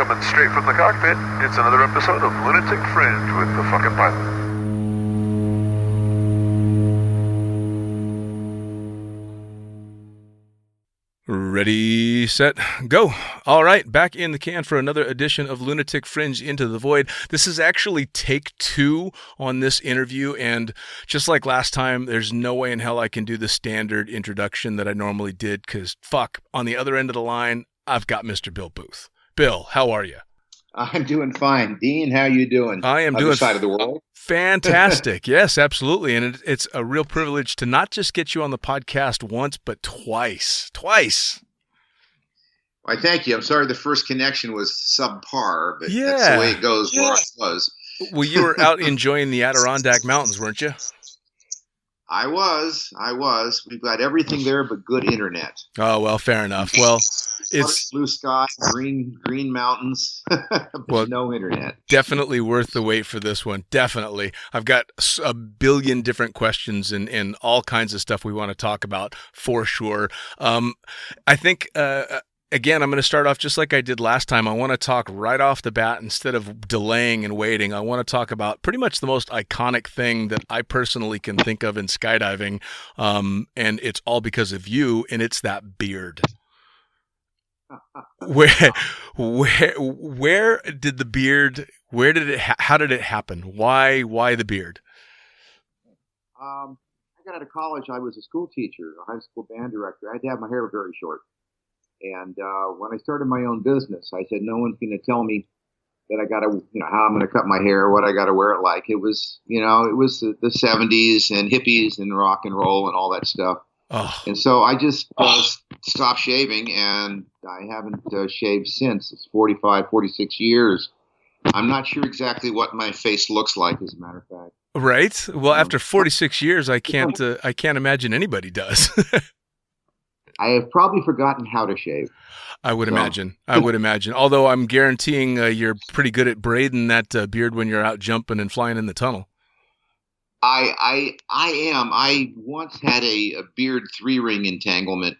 coming straight from the cockpit. It's another episode of Lunatic Fringe with the fucking pilot. Ready, set, go. All right, back in the can for another edition of Lunatic Fringe Into the Void. This is actually take 2 on this interview, and just like last time, there's no way in hell I can do the standard introduction that I normally did, because fuck, on the other end of the line, I've got Mr. Bill Booth. Bill, how are you? I'm doing fine. Dean, how you doing? I am Other doing side of the world. Fantastic. Yes, absolutely. And it's a real privilege to not just get you on the podcast once, but twice. Why, thank you. I'm sorry the first connection was subpar, but Yeah. that's the way it goes where I was. Well, you were out enjoying the Adirondack Mountains, weren't you? I was. We've got everything there but good internet. Oh, well, fair enough. Well, it's blue sky, green mountains, but no internet. Definitely worth the wait for this one. Definitely. I've got a billion different questions and all kinds of stuff we want to talk about for sure. I think, again, I'm going to start off just like I did last time. I want to talk right off the bat instead of delaying and waiting. I want to talk about pretty much the most iconic thing that I personally can think of in skydiving, and it's all because of you, and it's that beard. Where did the beard? How did it happen? Why the beard? I got out of college. I was a school teacher, a high school band director. I had to have my hair very short. And when I started my own business, I said, no one's going to tell me that I got to, how I'm going to cut my hair, what I got to wear it like. It was the 70s and hippies and rock and roll and all that stuff. Oh. And so I just stopped shaving, and I haven't shaved since. It's 46 years. I'm not sure exactly what my face looks like, as a matter of fact. Right. Well, after 46 years, I can't imagine anybody does. I have probably forgotten how to shave. I would imagine. Although I'm guaranteeing you're pretty good at braiding that beard when you're out jumping and flying in the tunnel. I am. I once had a beard 3-ring entanglement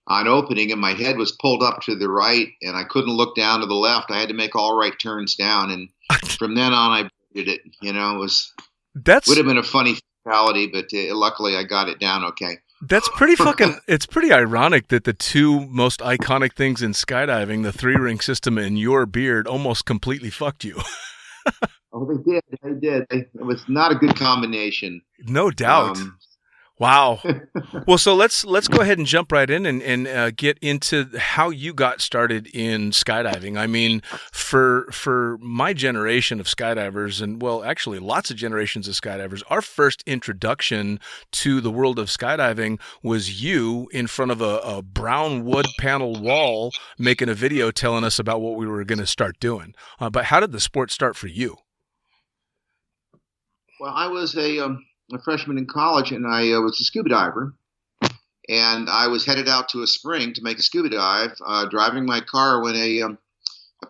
on opening, and my head was pulled up to the right, and I couldn't look down to the left. I had to make all right turns down, and from then on, I braided it. Would have been a funny fatality, but luckily I got it down okay. That's pretty fucking. It's pretty ironic that the two most iconic things in skydiving, the 3-ring system and your beard, almost completely fucked you. Oh, they did. It was not a good combination. No doubt. Wow. Well, so let's go ahead and jump right in and get into how you got started in skydiving. I mean, for my generation of skydivers, and well, actually lots of generations of skydivers, our first introduction to the world of skydiving was you in front of a brown wood panel wall making a video telling us about what we were going to start doing. But how did the sport start for you? Well, I was a freshman in college, and I was a scuba diver, and I was headed out to a spring to make a scuba dive, driving my car when a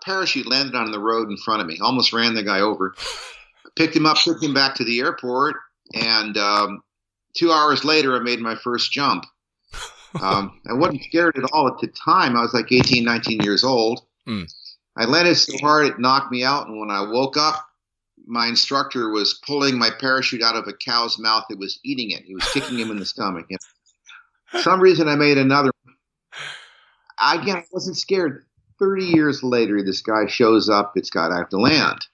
parachute landed on the road in front of me, almost ran the guy over. I picked him up, took him back to the airport, and 2 hours later, I made my first jump. I wasn't scared at all at the time. I was like 18, 19 years old. I landed so hard it knocked me out, and when I woke up, my instructor was pulling my parachute out of a cow's mouth that was eating it. He was kicking him in the stomach. And for some reason, I made another. Again, I wasn't scared. 30 years later, this guy shows up at Skydive to land,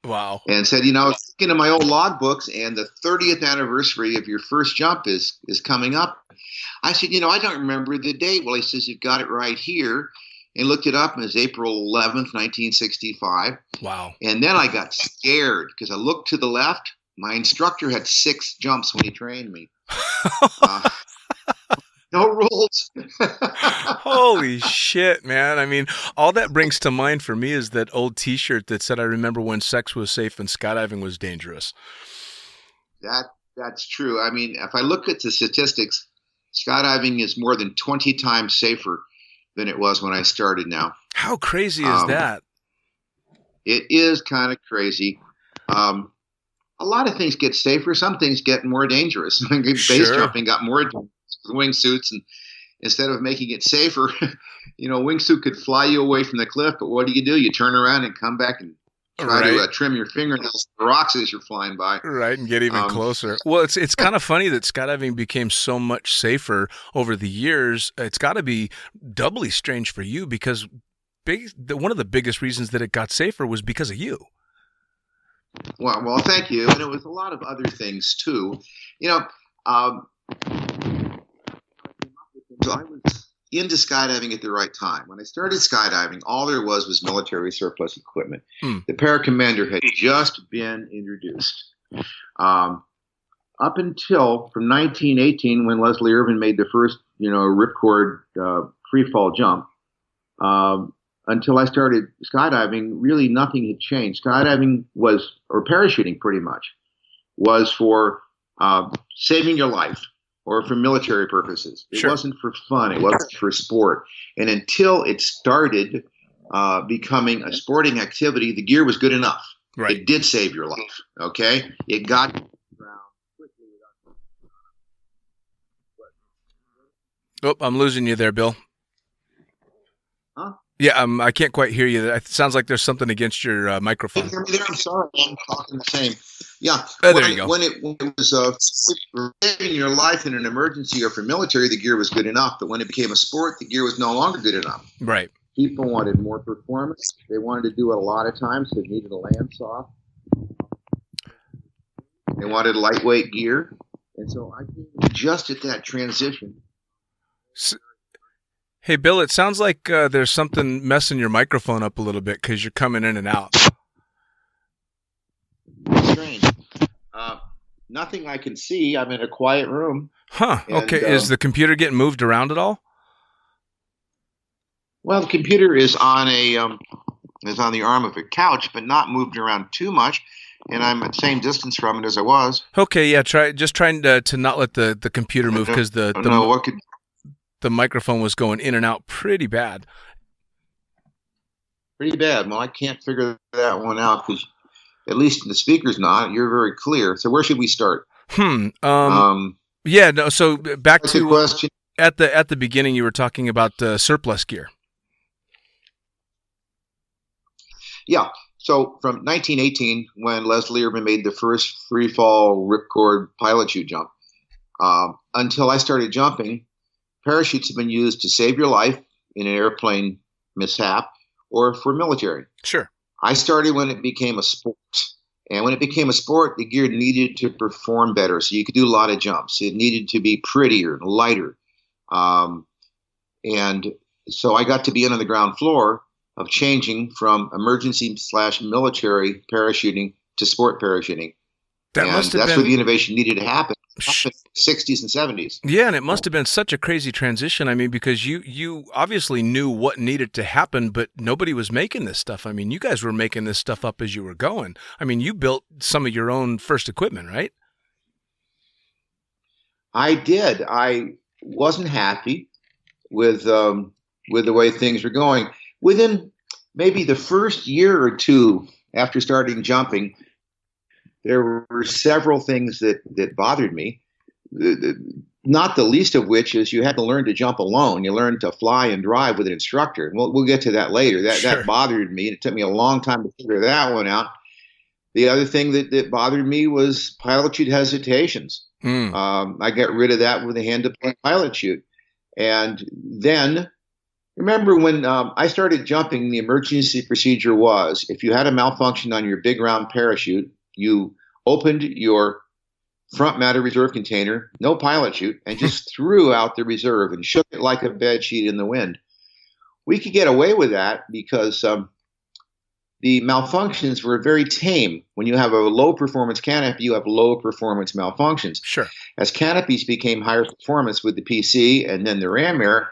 Wow. And said, I was looking at my old logbooks, and the 30th anniversary of your first jump is coming up. I said, I don't remember the date. Well, he says, you've got it right here. And looked it up, and it was April 11th, 1965. Wow. And then I got scared because I looked to the left. My instructor had 6 jumps when he trained me. No rules. Holy shit, man. I mean, all that brings to mind for me is that old T-shirt that said, I remember when sex was safe and skydiving was dangerous. That's true. I mean, if I look at the statistics, skydiving is more than 20 times safer than it was when I started now. How crazy is that? It is kind of crazy. A lot of things get safer. Some things get more dangerous. Base jumping got more dangerous with wingsuits instead of making it safer, wingsuit could fly you away from the cliff. But what do? You turn around and come back and try to trim your fingernails with the rocks as you're flying by. Right, and get even closer. Well, it's kind of funny that skydiving became so much safer over the years. It's got to be doubly strange for you because one of the biggest reasons that it got safer was because of you. Well, thank you. And it was a lot of other things too. I was into skydiving at the right time. When I started skydiving, all there was military surplus equipment. The Paracommander had just been introduced. Up until from 1918, when Leslie Irvin made the first, ripcord free fall jump, until I started skydiving, really nothing had changed. Skydiving or parachuting pretty much, was for saving your life or for military purposes. It wasn't for fun. It wasn't for sport. And until it started becoming a sporting activity, the gear was good enough. Right. It did save your life. Okay? It got you around quickly without... Oh, I'm losing you there, Bill. Huh? Yeah, I can't quite hear you. It sounds like there's something against your microphone. Can you hear me there? I'm sorry. I'm talking the same. Yeah. There you go. When it was saving your life in an emergency or for military, the gear was good enough. But when it became a sport, the gear was no longer good enough. Right. People wanted more performance. They wanted to do it a lot of times. They needed a land soft. They wanted lightweight gear. And so I came just at that transition. Hey, Bill, it sounds like there's something messing your microphone up a little bit because you're coming in and out. Strange. Nothing I can see. I'm in a quiet room. Huh. And, okay. Is the computer getting moved around at all? Well, the computer is on the arm of a couch, but not moved around too much. And I'm at the same distance from it as I was. Okay. Yeah. Trying to not let the computer move because the microphone was going in and out pretty bad. Pretty bad. Well, I can't figure that one out because, at least the speaker's not. You're very clear. So where should we start? Yeah. No. So back to question. At the beginning, you were talking about surplus gear. Yeah. So from 1918, when Leslie Irvin made the first free fall ripcord pilot chute jump, until I started jumping, parachutes have been used to save your life in an airplane mishap or for military. Sure. I started when it became a sport. And when it became a sport, the gear needed to perform better. So you could do a lot of jumps. It needed to be prettier and lighter. And so I got to be in on the ground floor of changing from emergency/military parachuting to sport parachuting. That's where the innovation needed to happen. In the 60s and 70s. Yeah, and it must have been such a crazy transition. I mean, because you obviously knew what needed to happen, but nobody was making this stuff. I mean, you guys were making this stuff up as you were going. I mean, you built some of your own first equipment, right? I did. I wasn't happy with the way things were going. Within maybe the first year or two after starting jumping, there were several things that bothered me, not the least of which is you had to learn to jump alone. You learned to fly and drive with an instructor. We'll get to that later. That bothered me. It took me a long time to figure that one out. The other thing that bothered me was pilot chute hesitations. I got rid of that with a hand-deployed pilot chute. And then, remember when I started jumping, the emergency procedure was if you had a malfunction on your big round parachute, you opened your front matter reserve container, no pilot chute, and just threw out the reserve and shook it like a bed sheet in the wind. We could get away with that because the malfunctions were very tame. When you have a low performance canopy, you have low performance malfunctions. Sure. As canopies became higher performance with the PC and then the ram air,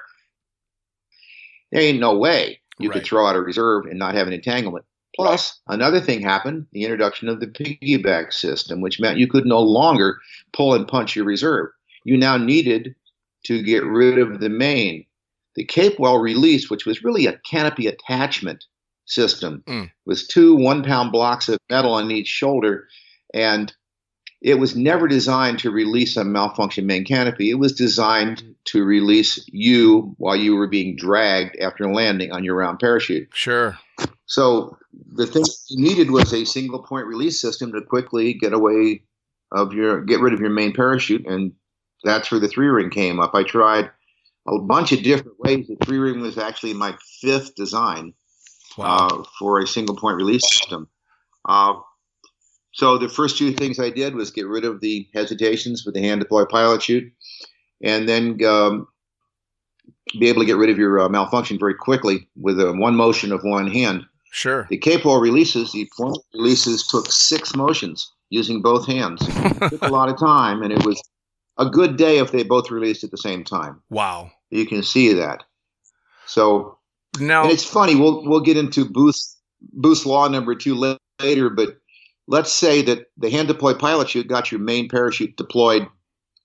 there ain't no way you could throw out a reserve and not have an entanglement. Plus, another thing happened, the introduction of the piggyback system, which meant you could no longer pull and punch your reserve. You now needed to get rid of the main. The Cape Well release, which was really a canopy attachment system, with two 1-pound blocks of metal on each shoulder. And it was never designed to release a malfunction main canopy. It was designed to release you while you were being dragged after landing on your round parachute. Sure. So the thing you needed was a single point release system to quickly get rid of your main parachute, and that's where the 3-ring came up. I tried a bunch of different ways. The 3-ring was actually my 5th design. Wow. For a single point release system. So the first 2 things I did was get rid of the hesitations with the hand deploy pilot chute, and then be able to get rid of your malfunction very quickly with one motion of one hand. Sure. The K-pole releases, the forward releases took 6 motions using both hands. It took a lot of time, and it was a good day if they both released at the same time. Wow. You can see that. So now, and it's funny. We'll get into Booth's law number 2 later, but let's say that the hand deploy pilot chute got your main parachute deployed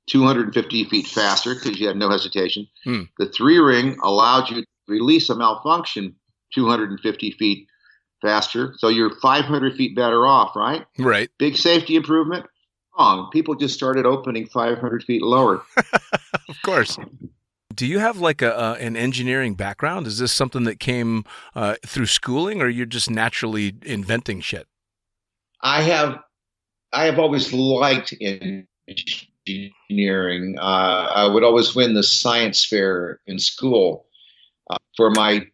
250 feet faster because you had no hesitation. The 3-ring allowed you to release a malfunction 250 feet faster, so you're 500 feet better off, right? Right. Big safety improvement. Wrong. People just started opening 500 feet lower. Of course. Do you have like an engineering background? Is this something that came through schooling, or you're just naturally inventing shit? I have always liked engineering. I would always win the science fair in school. For my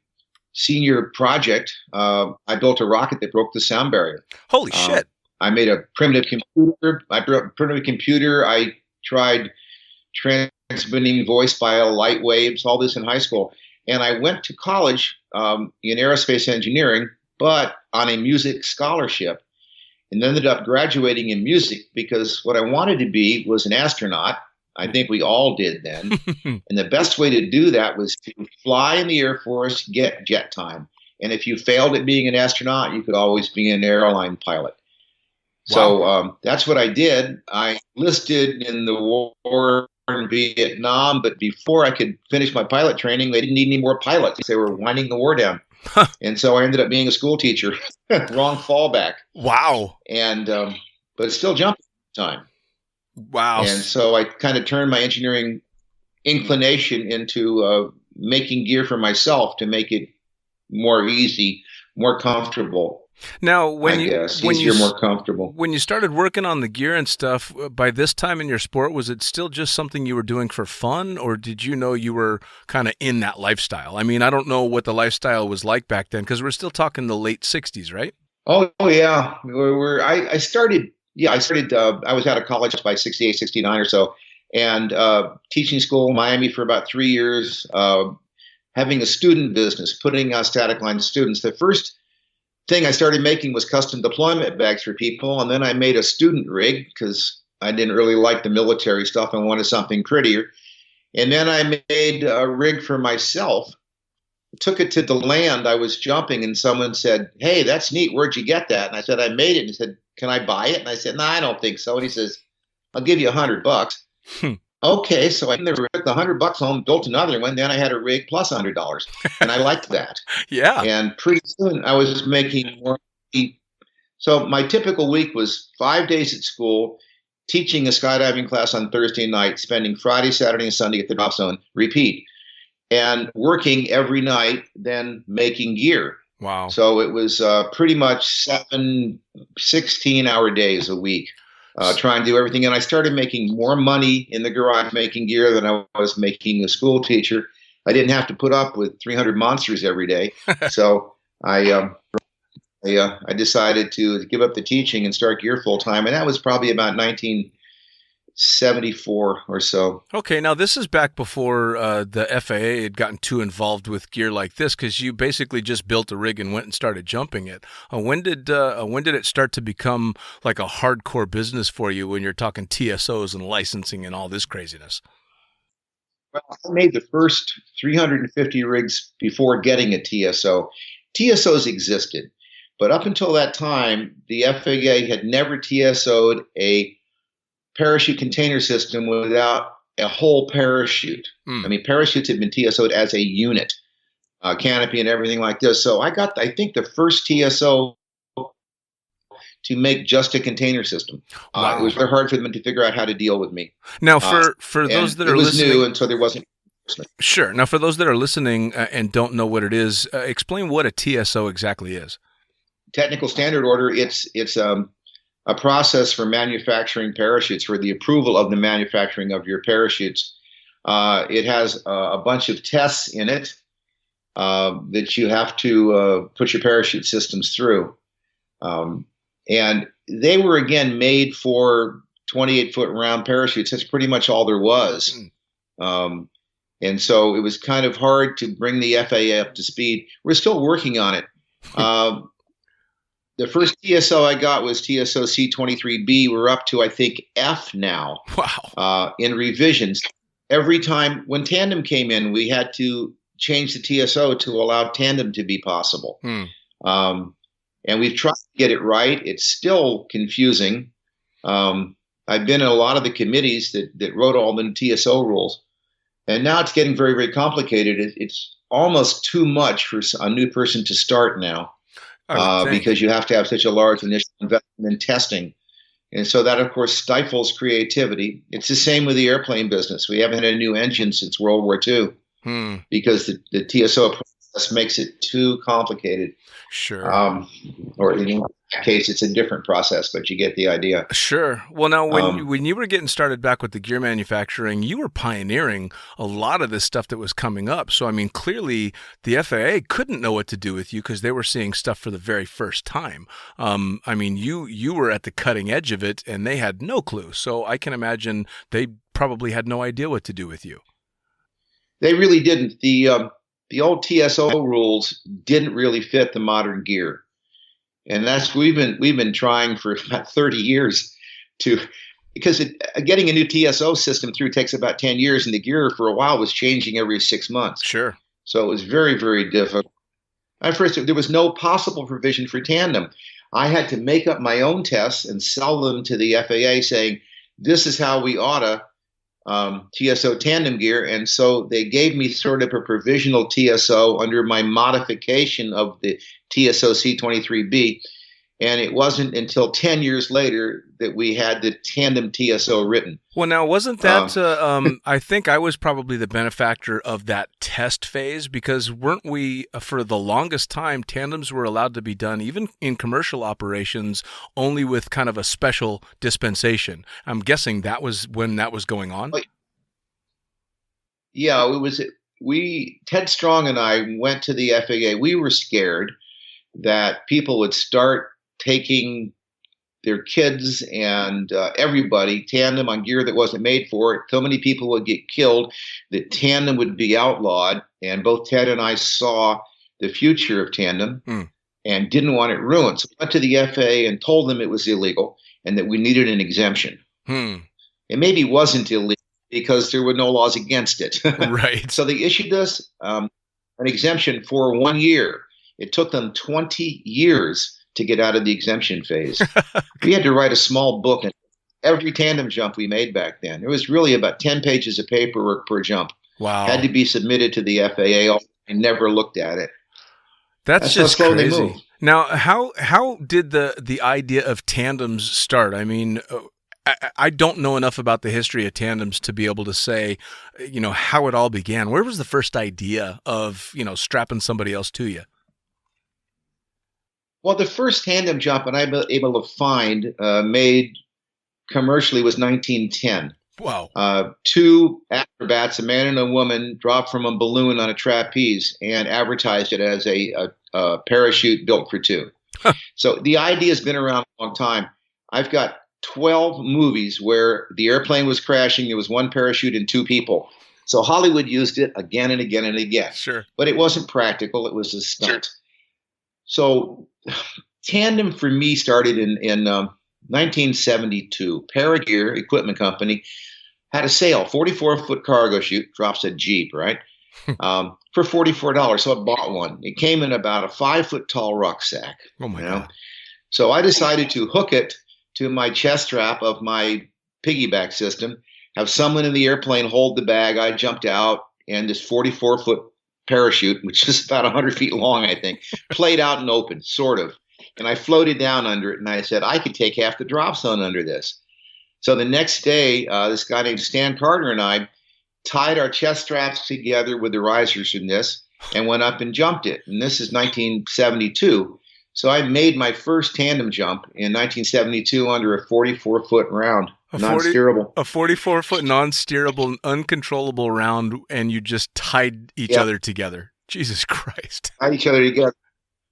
senior project, I built a rocket that broke the sound barrier. Holy shit. I made a primitive computer. I tried transmitting voice via light waves, all this in high school. And I went to college in aerospace engineering, but on a music scholarship, and ended up graduating in music because what I wanted to be was an astronaut. I think we all did then. And the best way to do that was to fly in the Air Force, get jet time. And if you failed at being an astronaut, you could always be an airline pilot. Wow. So that's what I did. I enlisted in the war in Vietnam, but before I could finish my pilot training, they didn't need any more pilots. They were winding the war down. And so I ended up being a school teacher. Wrong fallback. Wow. And but it's still jumping time. Wow. And so I kind of turned my engineering inclination into making gear for myself to make it more easy, more comfortable. Now, when you more comfortable. When you started working on the gear and stuff, by this time in your sport, was it still just something you were doing for fun, or did you know you were kind of in that lifestyle? I mean, I don't know what the lifestyle was like back then, because we're still talking the late 60s, right? Oh yeah. I started, I was out of college by 68, 69 or so, and teaching school in Miami for about 3 years, having a student business, putting out static line students. The first thing I started making was custom deployment bags for people, and then I made a student rig because I didn't really like the military stuff and wanted something prettier. And then I made a rig for myself, took it to the land I was jumping, and someone said, "Hey, that's neat. Where'd you get that?" And I said, "I made it." And he said, "Can I buy it?" And I said, "No, I don't think so." And he says, "I'll give you $100. Okay, so I took the $100 home, built another one. Then I had a rig plus $100, and I liked that. Yeah. And pretty soon I was making more. So my typical week was 5 days at school, teaching a skydiving class on Thursday night, spending Friday, Saturday, and Sunday at the drop zone, repeat, and working every night, then making gear. Wow. So it was pretty much 16-hour days a week. Trying to do everything. And I started making more money in the garage making gear than I was making a school teacher. I didn't have to put up with 300 monsters every day. So I decided to give up the teaching and start gear full time. And that was probably about 1974 or so. Okay, now this is back before the FAA had gotten too involved with gear like this, because you basically just built a rig and went and started jumping it. When did it start to become like a hardcore business for you when you're talking TSOs and licensing and all this craziness? Well, I made the first 350 rigs before getting a TSO. TSOs existed, but up until that time, the FAA had never TSO'd a parachute container system without a whole parachute. I mean, parachutes had been TSO'd as a unit, canopy and everything like this. So I think the first TSO to make just a container system. Wow. It was very hard for them to figure out how to deal with me. Now, for those that are listening, it was new, and so there wasn't. Sure. Now, for those that are listening and don't know what it is, explain what a TSO exactly is. Technical Standard Order. It's a process for manufacturing parachutes, for the approval of the manufacturing of your parachutes. It has a bunch of tests in it that you have to put your parachute systems through. And they were, again, made for 28-foot round parachutes. That's pretty much all there was. And so it was kind of hard to bring the FAA up to speed. We're still working on it. The first TSO I got was TSO C23B. We're up to, I think, F now. Wow. In revisions. Every time when tandem came in, we had to change the TSO to allow tandem to be possible. And we've tried to get it right. It's still confusing. I've been in a lot of the committees that wrote all the TSO rules. And now it's getting very, very complicated. It's almost too much for a new person to start now, because you have to have such a large initial investment in testing. And so that, of course, stifles creativity. It's the same with the airplane business. We haven't had a new engine since World War II because the TSO process makes it too complicated. Sure. Or in that case, it's a different process, but you get the idea. Sure. Well, now, when you were getting started back with the gear manufacturing, you were pioneering a lot of this stuff that was coming up. So, I mean, clearly the FAA couldn't know what to do with you because they were seeing stuff for the very first time. I mean, you were at the cutting edge of it, and they had no clue. So I can imagine they probably had no idea what to do with you. They really didn't. The old TSO rules didn't really fit the modern gear. And we've been trying for about 30 years because getting a new TSO system through takes about 10 years, and the gear for a while was changing every 6 months. Sure. So it was very, very difficult. At first, there was no possible provision for tandem. I had to make up my own tests and sell them to the FAA saying, this is how we ought to TSO tandem gear. And so they gave me sort of a provisional TSO under my modification of the TSO C23B. And it wasn't until 10 years later that we had the tandem TSO written. Well, now, wasn't that, I think I was probably the benefactor of that test phase, because weren't we, for the longest time, tandems were allowed to be done, even in commercial operations, only with kind of a special dispensation. I'm guessing that was when that was going on. Yeah, it was. Ted Strong and I went to the FAA. We were scared that people would start taking their kids and everybody tandem on gear that wasn't made for it. So many people would get killed that tandem would be outlawed. And both Ted and I saw the future of tandem and didn't want it ruined. So we went to the FAA and told them it was illegal and that we needed an exemption. It maybe wasn't illegal because there were no laws against it. Right. So they issued us an exemption for 1 year. It took them 20 years to get out of the exemption phase. We had to write a small book in every tandem jump we made back then. There was really about 10 pages of paperwork per jump. Wow. Had to be submitted to the FAA. I never looked at it. That's just how slow crazy. they move. Now, how did the idea of tandems start? I mean, I don't know enough about the history of tandems to be able to say, how it all began. Where was the first idea of, strapping somebody else to you? Well, the first tandem jump that I'm able to find made commercially was 1910. Wow. Two acrobats, a man and a woman, dropped from a balloon on a trapeze and advertised it as a parachute built for two. So the idea has been around a long time. I've got 12 movies where the airplane was crashing. There was one parachute and two people. So Hollywood used it again and again and again. Sure. But it wasn't practical. It was a stunt. Sure. So tandem for me started in 1972. Paragear Equipment Company had a sale, 44-foot cargo chute, drops a Jeep, right? For $44. So I bought one. It came in about a 5-foot tall rucksack. Oh my God. So I decided to hook it to my chest strap of my piggyback system, have someone in the airplane hold the bag. I jumped out, and this 44-foot parachute, which is about 100 feet long, I think, played out and open, sort of. And I floated down under it, and I said, I could take half the drop zone under this. So the next day, this guy named Stan Carter and I tied our chest straps together with the risers in this and went up and jumped it. And this is 1972. So I made my first tandem jump in 1972 under a 44-foot round, non-steerable. A 44-foot non-steerable, uncontrollable round, and you just tied each other together. Jesus Christ. Tied each other together.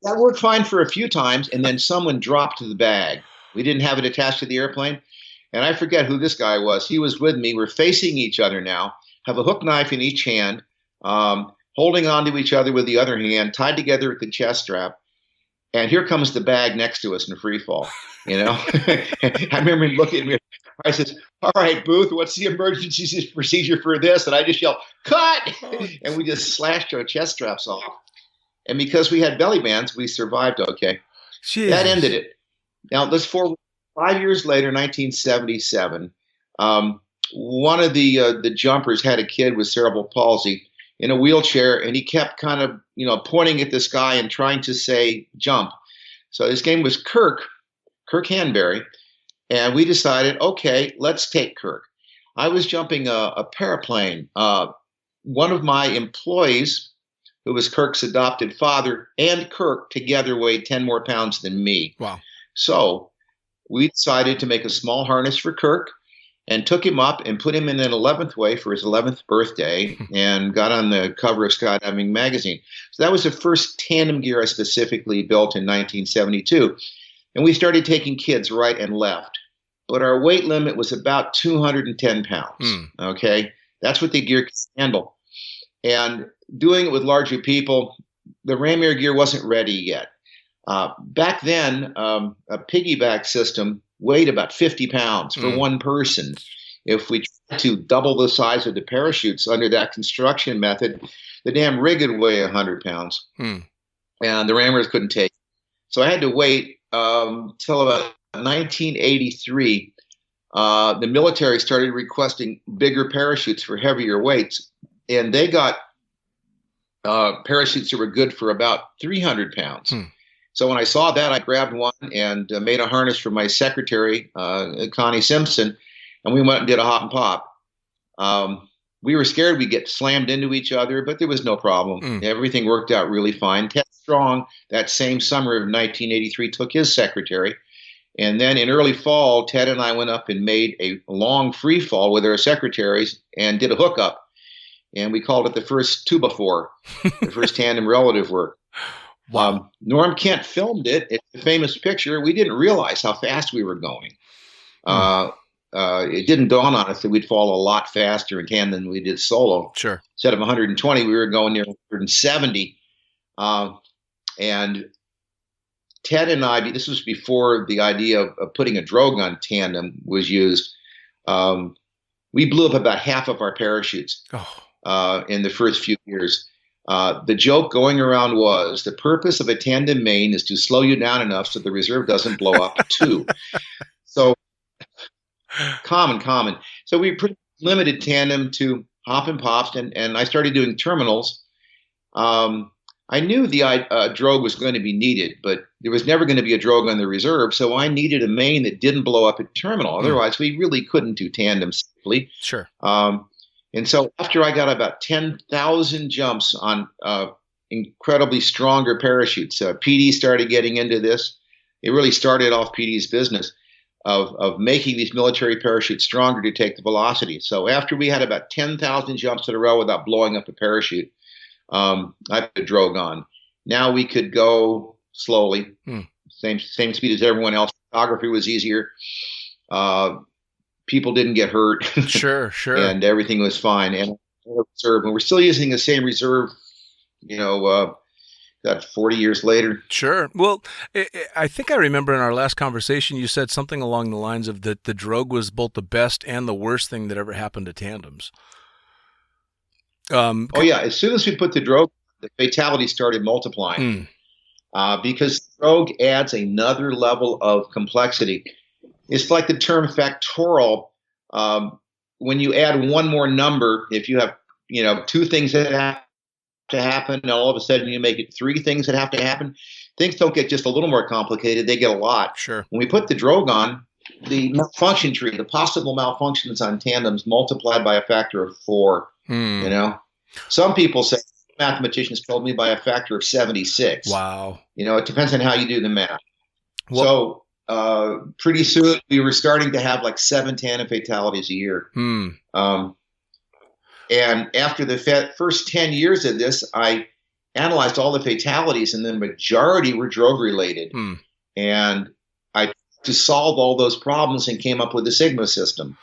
That worked fine for a few times, and then someone dropped the bag. We didn't have it attached to the airplane, and I forget who this guy was. He was with me. We're facing each other now, have a hook knife in each hand, holding onto each other with the other hand, tied together at the chest strap. And here comes the bag next to us in free fall, you know. I remember him looking at me. I said, all right, Booth, what's the emergency procedure for this? And I just yelled, cut! And we just slashed our chest straps off. And because we had belly bands, we survived okay. Jeez. That ended it. Now, let's forward 5 years later, 1977. One of the jumpers had a kid with cerebral palsy in a wheelchair, and he kept kind of, pointing at this guy and trying to say jump. So his name was Kirk Hanberry, and we decided, okay, let's take Kirk. I was jumping a paraplane. One of my employees, who was Kirk's adopted father, and Kirk together weighed 10 more pounds than me. Wow. So we decided to make a small harness for Kirk, and took him up and put him in an 11th way for his 11th birthday and got on the cover of Skydiving magazine. So that was the first tandem gear I specifically built in 1972. And we started taking kids right and left. But our weight limit was about 210 pounds. Okay? That's what the gear could handle. And doing it with larger people, the ram air gear wasn't ready yet. Back then, a piggyback system weighed about 50 pounds for one person. If we tried to double the size of the parachutes under that construction method, the damn rig would weigh 100 pounds. And the rammers couldn't take it. So I had to wait till about 1983. The military started requesting bigger parachutes for heavier weights. And they got parachutes that were good for about 300 pounds. So when I saw that, I grabbed one and made a harness for my secretary, Connie Simpson, and we went and did a hop and pop. We were scared we'd get slammed into each other, but there was no problem. Everything worked out really fine. Ted Strong, that same summer of 1983, took his secretary. And then in early fall, Ted and I went up and made a long free fall with our secretaries and did a hookup. And we called it the first 2x4, the first tandem relative work. Wow. Norm Kent filmed it. It's a famous picture. We didn't realize how fast we were going. It didn't dawn on us that we'd fall a lot faster in tandem than we did solo. Sure. Instead of 120, we were going near 170. And Ted and I, this was before the idea of putting a drogue on tandem was used. We blew up about half of our parachutes in the first few years. The joke going around was the purpose of a tandem main is to slow you down enough so the reserve doesn't blow up too. So common. So we pretty limited tandem to hop and pops, and I started doing terminals. I knew the drogue was going to be needed, but there was never going to be a drogue on the reserve, so I needed a main that didn't blow up at terminal. Otherwise, we really couldn't do tandem safely. Sure. And so after I got about 10,000 jumps on incredibly stronger parachutes, PD started getting into this. It really started off PD's business of making these military parachutes stronger to take the velocity. So after we had about 10,000 jumps in a row without blowing up a parachute, I put a drogue on. Now we could go slowly, same speed as everyone else. Photography was easier. People didn't get hurt. Sure. And everything was fine. And we're still using the same reserve, got 40 years later. Sure. Well, I think I remember in our last conversation, you said something along the lines of that the drogue was both the best and the worst thing that ever happened to tandems. As soon as we put the drogue, the fatality started multiplying because the drogue adds another level of complexity. It's like the term factorial. When you add one more number, if you have, two things that have to happen, and all of a sudden you make it three things that have to happen, things don't get just a little more complicated; they get a lot. Sure. When we put the drogue on, the malfunction tree, the possible malfunctions on tandems multiplied by a factor of 4. You know, some people say, mathematicians told me, by a factor of 76. Wow. You know, it depends on how you do the math. Well, so pretty soon we were starting to have like 7 tandem fatalities a year. And after the first 10 years of this, I analyzed all the fatalities, and the majority were drogue related. And I to solve all those problems and came up with the Sigma system,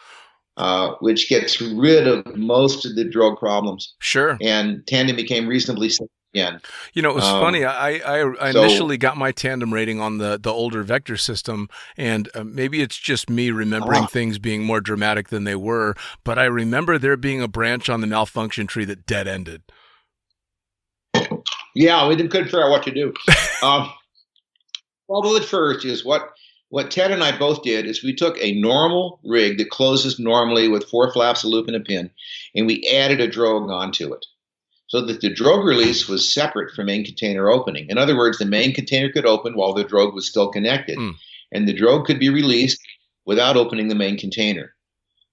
which gets rid of most of the drogue problems. Sure. And tandem became reasonably safe again. You know, it was funny. I initially got my tandem rating on the older vector system, and maybe it's just me remembering things being more dramatic than they were, but I remember there being a branch on the malfunction tree that dead ended. Yeah, we couldn't figure out what to do. Trouble at first is what Ted and I both did is we took a normal rig that closes normally with 4 flaps, a loop, and a pin, and we added a drogue onto it so that the drogue release was separate from main container opening. In other words, the main container could open while the drogue was still connected, and the drogue could be released without opening the main container.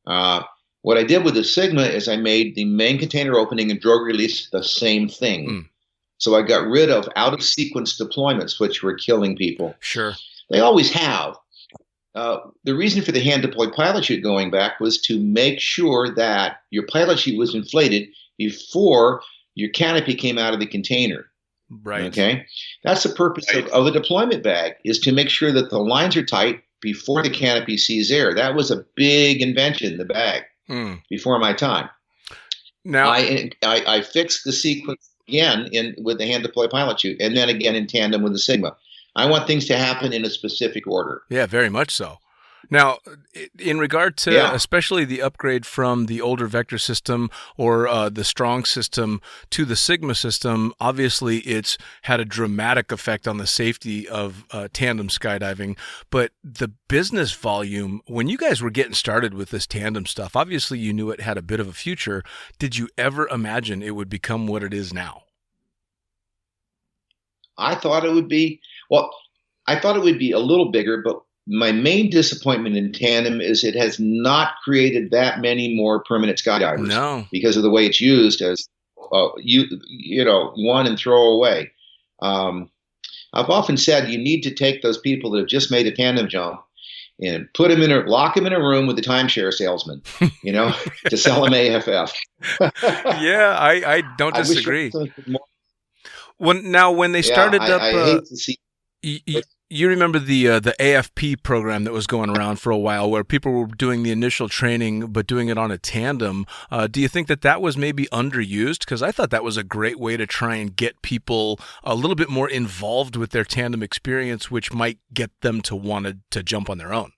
What I did with the Sigma is I made the main container opening and drogue release the same thing. So I got rid of out-of-sequence deployments, which were killing people. Sure. They always have. The reason for the hand-deployed pilot chute going back was to make sure that your pilot chute was inflated before your canopy came out of the container. Right. Okay? That's the purpose of the deployment bag, is to make sure that the lines are tight before the canopy sees air. That was a big invention, the bag, before my time. Now I fixed the sequence again with the hand-deployed pilot chute, and then again in tandem with the Sigma. I want things to happen in a specific order. Yeah, very much so. Now, in regard to especially the upgrade from the older vector system or the strong system to the Sigma system, obviously it's had a dramatic effect on the safety of tandem skydiving. But the business volume, when you guys were getting started with this tandem stuff, obviously you knew it had a bit of a future. Did you ever imagine it would become what it is now? I thought it would be, I thought it would be a little bigger, but my main disappointment in tandem is it has not created that many more permanent skydivers. No. Because of the way it's used as, you know, one and throw away. I've often said you need to take those people that have just made a tandem jump and lock them in a room with the timeshare salesman, you know, to sell them AFF. Yeah, I don't disagree. When they started up, I hate to see. You remember the AFP program that was going around for a while, where people were doing the initial training but doing it on a tandem. Do you think that was maybe underused? Because I thought that was a great way to try and get people a little bit more involved with their tandem experience, which might get them to want to jump on their own.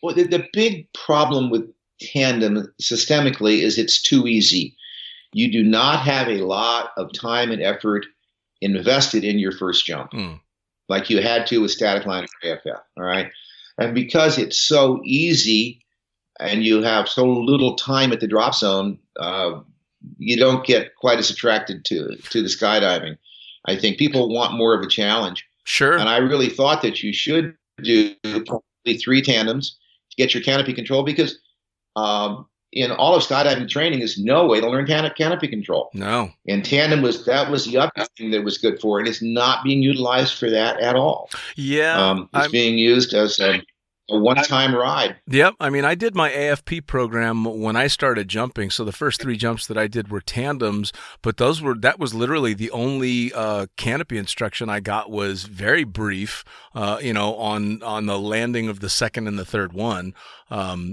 Well, the big problem with tandem systemically is it's too easy. You do not have a lot of time and effort invested in your first jump, like you had to with static line or AFF. All right. And because it's so easy and you have so little time at the drop zone, you don't get quite as attracted to the skydiving. I think people want more of a challenge. Sure. And I really thought that you should do probably 3 tandems to get your canopy control, because in all of skydiving training, there's no way to learn canopy control. No. And tandem was the other thing that was good for it. It's not being utilized for that at all. Yeah. It's being used as a one-time ride. Yep. I mean, I did my AFP program when I started jumping. So the first 3 jumps that I did were tandems, but that was literally the only canopy instruction I got, was very brief, on the landing of the second and the third one.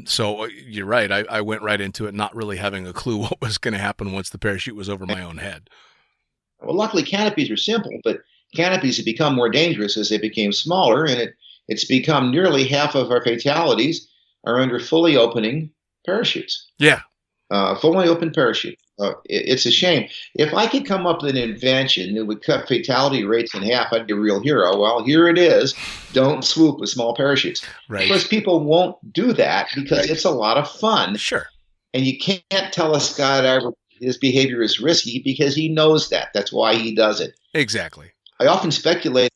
So you're right. I went right into it not really having a clue what was going to happen once the parachute was over my own head. Well, luckily canopies are simple, but canopies have become more dangerous as they became smaller, and it's become nearly half of our fatalities are under fully opening parachutes. Yeah. Fully open parachute. It's a shame. If I could come up with an invention that would cut fatality rates in half, I'd be a real hero. Well, here it is. Don't swoop with small parachutes. Right. Of course, people won't do that because it's a lot of fun. Sure. And you can't tell a skydiver his behavior is risky because he knows that. That's why he does it. Exactly. I often speculate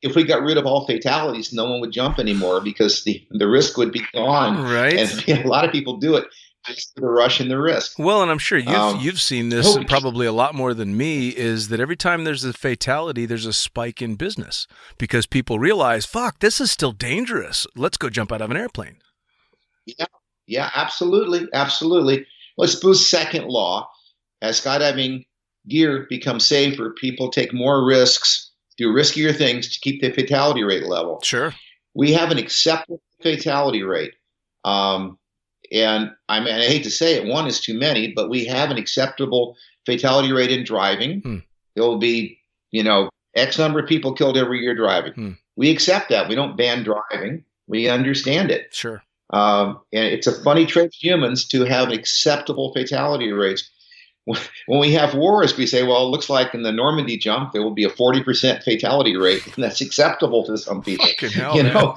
if we got rid of all fatalities, no one would jump anymore because the risk would be gone. Right. And a lot of people do it just for the rush and the risk. Well, and I'm sure you've seen this probably a lot more than me, is that every time there's a fatality, there's a spike in business because people realize, fuck, this is still dangerous. Let's go jump out of an airplane. Yeah, absolutely. Absolutely. Let's boost second law. As skydiving gear becomes safer, people take more risks, do riskier things to keep the fatality rate level. Sure. We have an acceptable fatality rate. And I hate to say it, one is too many, but we have an acceptable fatality rate in driving. There will be, X number of people killed every year driving. We accept that. We don't ban driving. We understand it. Sure. And it's a funny trait of humans to have acceptable fatality rates. When we have wars, we say, well, it looks like in the Normandy jump, there will be a 40% fatality rate, and that's acceptable to some people. Fucking hell,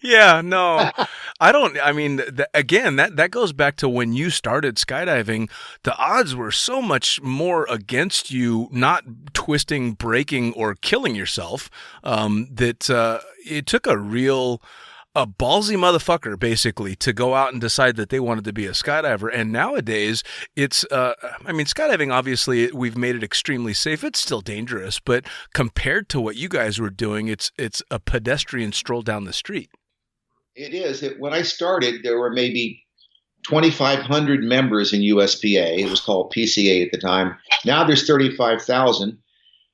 Yeah, no, I don't. I mean, again, that goes back to when you started skydiving. The odds were so much more against you not twisting, breaking, or killing yourself that it took a ballsy motherfucker, basically, to go out and decide that they wanted to be a skydiver. And nowadays, it's, skydiving, obviously, we've made it extremely safe. It's still dangerous, but compared to what you guys were doing, it's a pedestrian stroll down the street. It is. When I started, there were maybe 2,500 members in USPA. It was called PCA at the time. Now there's 35,000.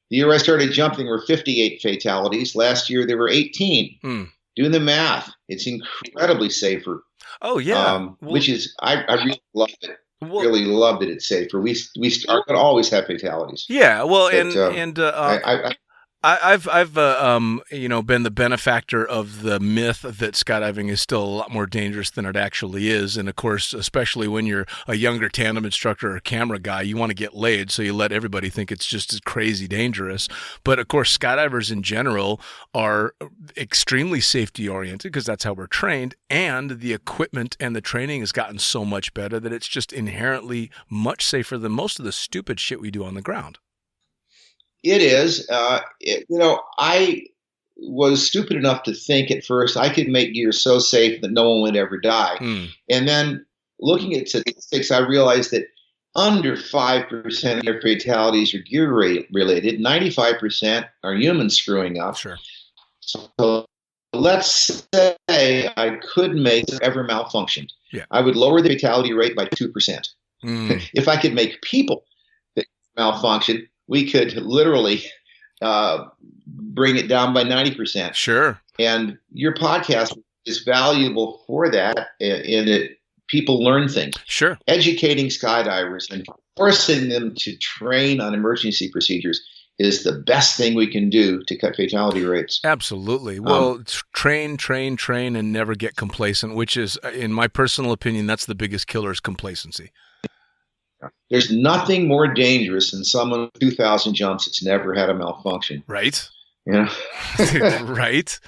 The year I started jumping, there were 58 fatalities. Last year, there were 18. Doing the math, it's incredibly safer. Oh yeah, which is I really loved it. Really loved it. It's safer. We are going to always have fatalities. Yeah, well, but, I've been the benefactor of the myth that skydiving is still a lot more dangerous than it actually is. And of course, especially when you're a younger tandem instructor or camera guy, you want to get laid, so you let everybody think it's just as crazy dangerous. But of course, skydivers in general are extremely safety oriented because that's how we're trained, and the equipment and the training has gotten so much better that it's just inherently much safer than most of the stupid shit we do on the ground. It is. I was stupid enough to think at first I could make gear so safe that no one would ever die. And then looking at statistics, I realized that under 5% of your fatalities are gear related. 95% are humans screwing up. Sure. So let's say I could make ever malfunctioned. Yeah. I would lower the fatality rate by 2%. If I could make people malfunction, we could literally bring it down by 90%. Sure. And your podcast is valuable for that, in that people learn things. Sure. Educating skydivers and forcing them to train on emergency procedures is the best thing we can do to cut fatality rates. Absolutely. Well, train, and never get complacent, which is, in my personal opinion, that's the biggest killer, is complacency. There's nothing more dangerous than someone with 2,000 jumps that's never had a malfunction. Right. Right.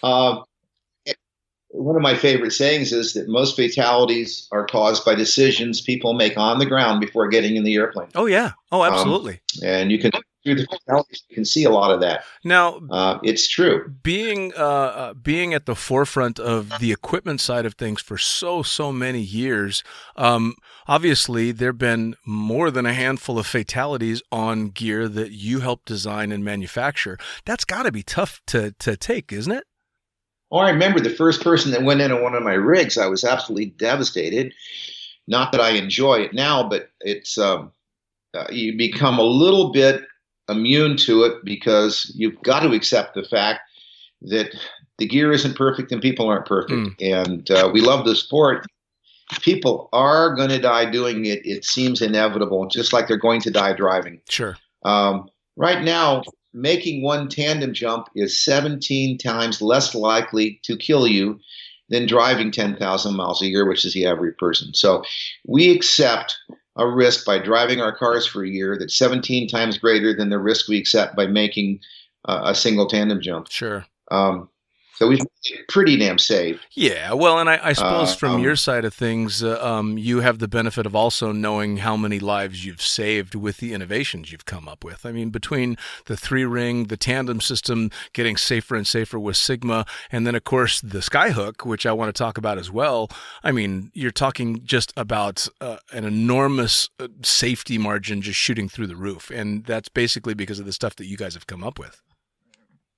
One of my favorite sayings is that most fatalities are caused by decisions people make on the ground before getting in the airplane. Oh, yeah. Oh, absolutely. And you can, through the fatalities, you can see a lot of that. Now, it's true. Being at the forefront of the equipment side of things for so many years, obviously there have been more than a handful of fatalities on gear that you helped design and manufacture. That's got to be tough to take, isn't it? Oh, I remember the first person that went into one of my rigs. I was absolutely devastated. Not that I enjoy it now, but it's you become a little bit immune to it because you've got to accept the fact that the gear isn't perfect and people aren't perfect. And we love the sport. People are going to die doing it. It seems inevitable, just like they're going to die driving. Sure. Right now, making one tandem jump is 17 times less likely to kill you than driving 10,000 miles a year, which is the average person. So we accept a risk by driving our cars for a year that's 17 times greater than the risk we accept by making a single tandem jump. Sure. So we've made it pretty damn safe. Yeah, well, and I suppose from your Um, side of things, you have the benefit of also knowing how many lives you've saved with the innovations you've come up with. I mean, between the three ring, the tandem system getting safer and safer with Sigma, and then, of course, the Skyhook, which I want to talk about as well. I mean, you're talking just about an enormous safety margin just shooting through the roof. And that's basically because of the stuff that you guys have come up with.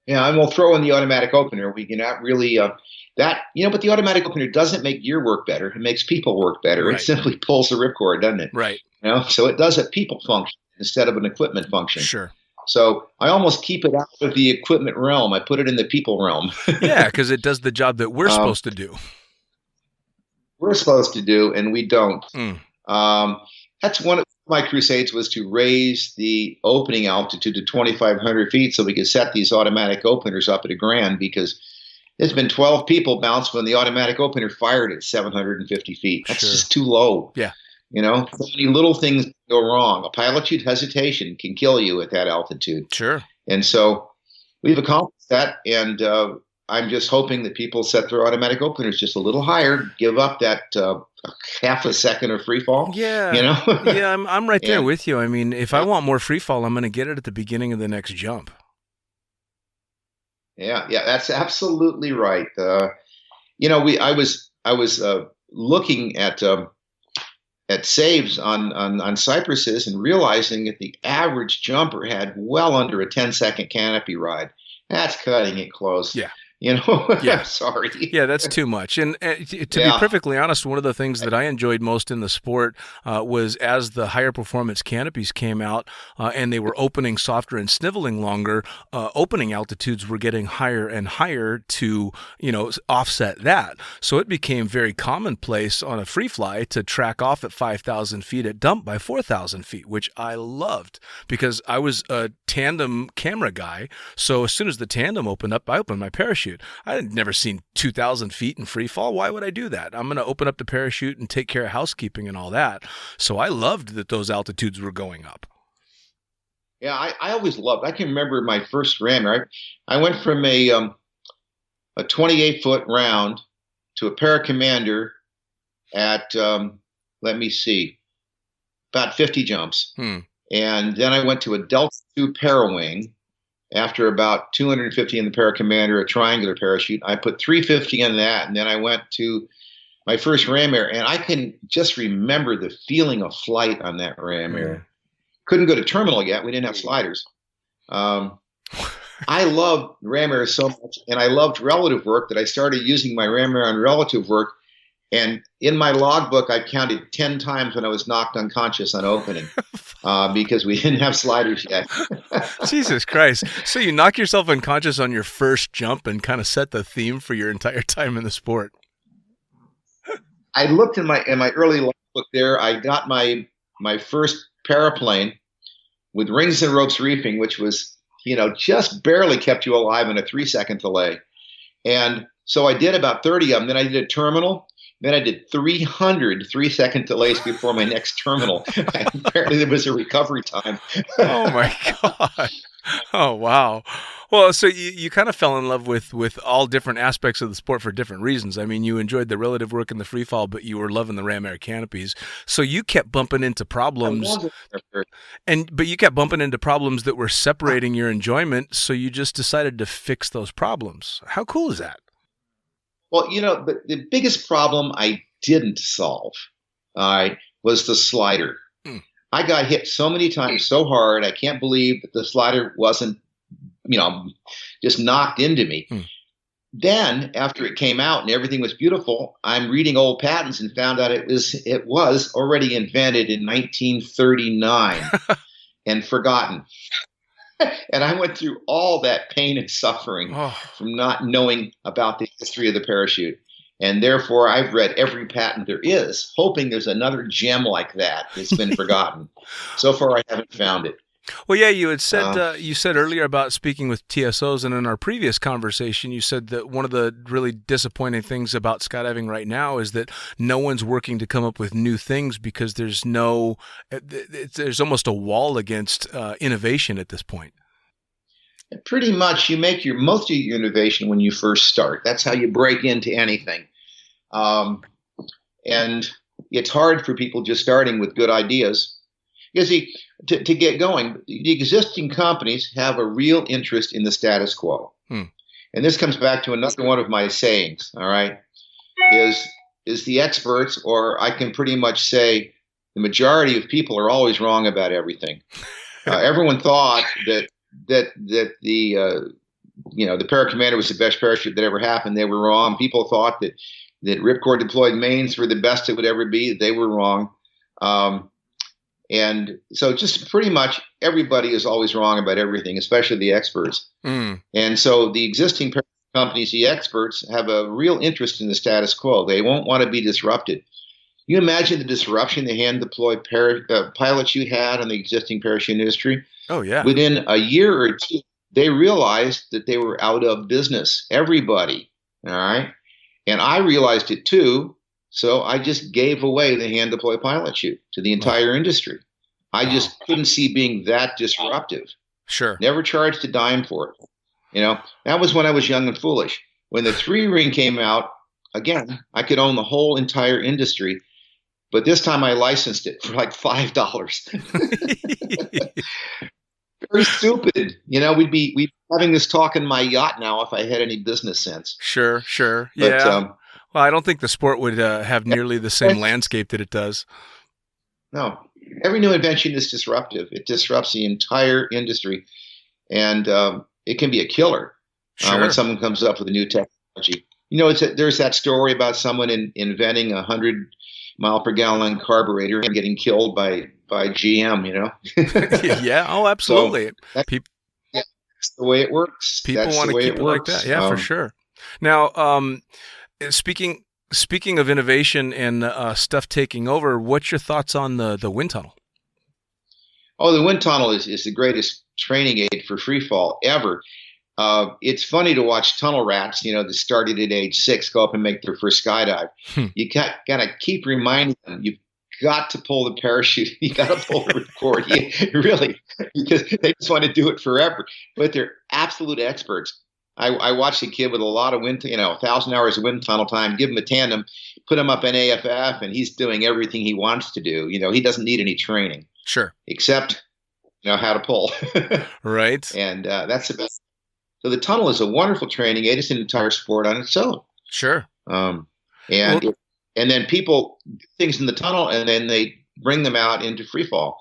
yeah, and we'll throw in the automatic opener. We cannot really but the automatic opener doesn't make gear work better. It makes people work better. Right. It simply pulls the ripcord, doesn't it? Right. So it does a people function instead of an equipment function. Sure. So I almost keep it out of the equipment realm. I put it in the people realm. Yeah, because it does the job that we're supposed to do. We're supposed to do, and we don't. Mm. That's one of my crusades, was to raise the opening altitude to 2,500 feet so we could set these automatic openers up at $1,000, because there's been 12 people bounced when the automatic opener fired at 750 feet. That's Sure. just too low. Yeah. So many little things go wrong. A pilot chute hesitation can kill you at that altitude. Sure. And so we've accomplished that, and I'm just hoping that people set their automatic openers just a little higher, give up that half a second of free fall. Yeah. Yeah, I'm right there with you. I mean, if I want more free fall, I'm going to get it at the beginning of the next jump. Yeah, that's absolutely right. I was looking at saves on cypresses and realizing that the average jumper had well under a 10-second canopy ride. That's cutting it close. Yeah. Yeah. I'm sorry. Yeah, that's too much. And to be perfectly honest, one of the things that I enjoyed most in the sport was as the higher performance canopies came out and they were opening softer and sniveling longer, opening altitudes were getting higher and higher to, offset that. So it became very commonplace on a free fly to track off at 5,000 feet at dump by 4,000 feet, which I loved because I was a tandem camera guy. So as soon as the tandem opened up, I opened my parachute. I had never seen 2,000 feet in free fall. Why would I do that? I'm going to open up the parachute and take care of housekeeping and all that. So I loved that those altitudes were going up. Yeah, I always loved. I can remember my first rammer. I went from a 28-foot round to a paracommander at let me see, about 50 jumps, and then I went to a Delta II Parawing. After about 250 in the paracommander, a triangular parachute, I put 350 in that, and then I went to my first ram air, and I can just remember the feeling of flight on that ram air. Couldn't go to terminal yet. We didn't have sliders. I loved ram air so much, and I loved relative work that I started using my ram air on relative work. And in my logbook, I counted 10 times when I was knocked unconscious on opening because we didn't have sliders yet. Jesus Christ. So you knock yourself unconscious on your first jump and kind of set the theme for your entire time in the sport. I looked in my early logbook there. I got my first paraplane with rings and ropes reefing, which was, just barely kept you alive in a 3-second delay. And so I did about 30 of them. Then I did a terminal. Then I did 300 3-second delays before my next terminal. Apparently there was a recovery time. Oh, my God. Oh, wow. Well, so you kind of fell in love with all different aspects of the sport for different reasons. I mean, you enjoyed the relative work and the free fall, but you were loving the ram air canopies. So you kept bumping into problems. But you kept bumping into problems that were separating your enjoyment, so you just decided to fix those problems. How cool is that? Well, the biggest problem I didn't solve was the slider. I got hit so many times so hard, I can't believe that the slider wasn't, just knocked into me. Then, after it came out and everything was beautiful, I'm reading old patents and found out it was already invented in 1939 and forgotten. And I went through all that pain and suffering from not knowing about the history of the parachute. And therefore, I've read every patent there is, hoping there's another gem like that that's been forgotten. So far, I haven't found it. Well, yeah, you had said you said earlier about speaking with TSOs, and in our previous conversation, you said that one of the really disappointing things about skydiving right now is that no one's working to come up with new things because there's almost a wall against innovation at this point. Pretty much, you make most of your innovation when you first start. That's how you break into anything. And it's hard for people just starting with good ideas. Because to get going, the existing companies have a real interest in the status quo. And this comes back to another one of my sayings, all right, is the experts, or I can pretty much say the majority of people are always wrong about everything. Everyone thought that the the Paracommander was the best parachute that ever happened. They were wrong. People thought that ripcord deployed mains were the best it would ever be. They were wrong. And so just pretty much everybody is always wrong about everything, especially the experts. And so the existing companies, the experts, have a real interest in the status quo. They won't want to be disrupted. You imagine the disruption the hand-deployed pilot chute had on the existing parachute industry? Oh, yeah. Within a year or two, they realized that they were out of business. Everybody, all right? And I realized it too, so I just gave away the hand-deployed pilot chute to the entire industry. I just couldn't see being that disruptive. Sure. Never charged a dime for it. That was when I was young and foolish. When the 3-ring came out, again, I could own the whole entire industry. But this time I licensed it for like $5. Very stupid. We'd be having this talk in my yacht now if I had any business sense. Sure. But, yeah. Well, I don't think the sport would have nearly the same landscape that it does. No. Every new invention is disruptive. It disrupts the entire industry. And it can be a killer when someone comes up with a new technology. There's that story about someone inventing a 100-mile-per-gallon carburetor and getting killed by GM, Yeah. Oh, absolutely. So that's the way it works. People want to keep it like that. Yeah, for sure. Now, speaking of innovation and stuff taking over, what's your thoughts on the wind tunnel? Oh, the wind tunnel is the greatest training aid for free fall ever. It's funny to watch tunnel rats, that started at age 6, go up and make their first skydive. You got to keep reminding them, you've got to pull the parachute. You got to pull the cord. Really, because they just want to do it forever. But they're absolute experts. I watched a kid with a lot of 1,000 hours of wind tunnel time, give him a tandem, put him up in AFF, and he's doing everything he wants to do. He doesn't need any training. Sure. Except, how to pull. Right. And that's the best. So the tunnel is a wonderful training aid. It's an entire sport on its own. Sure. And then people do things in the tunnel, and then they bring them out into free fall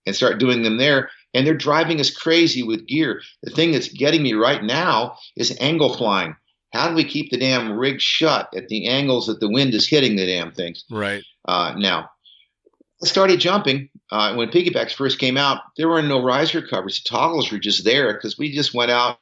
and start doing them there. And they're driving us crazy with gear. The thing that's getting me right now is angle flying. How do we keep the damn rig shut at the angles that the wind is hitting the damn things? Right. Now, I started jumping. When piggybacks first came out, there were no riser covers. The toggles were just there because we just went out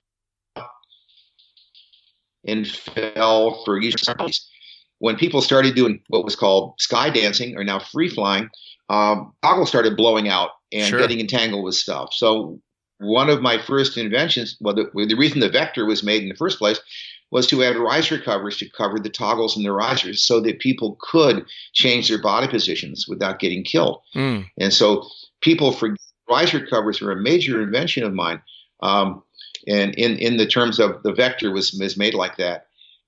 and fell for uses. When people started doing what was called sky dancing, or now free flying, toggles started blowing out and getting entangled with stuff. So one of my first inventions, the reason the Vector was made in the first place, was to add riser covers to cover the toggles and the risers so that people could change their body positions without getting killed. And so people forget riser covers were a major invention of mine. And in the terms of the Vector was made like that.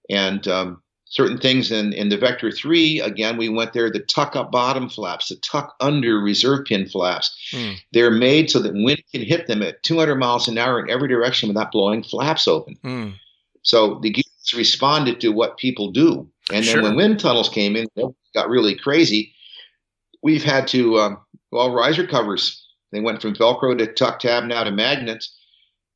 And certain things in the Vector 3, again, we went there, the tuck up bottom flaps, the tuck under reserve pin flaps. They're made so that wind can hit them at 200 miles an hour in every direction without blowing flaps open. So the gears responded to what people do. And then when wind tunnels came in, it got really crazy. We've had to, riser covers. They went from Velcro to tuck tab now to magnets.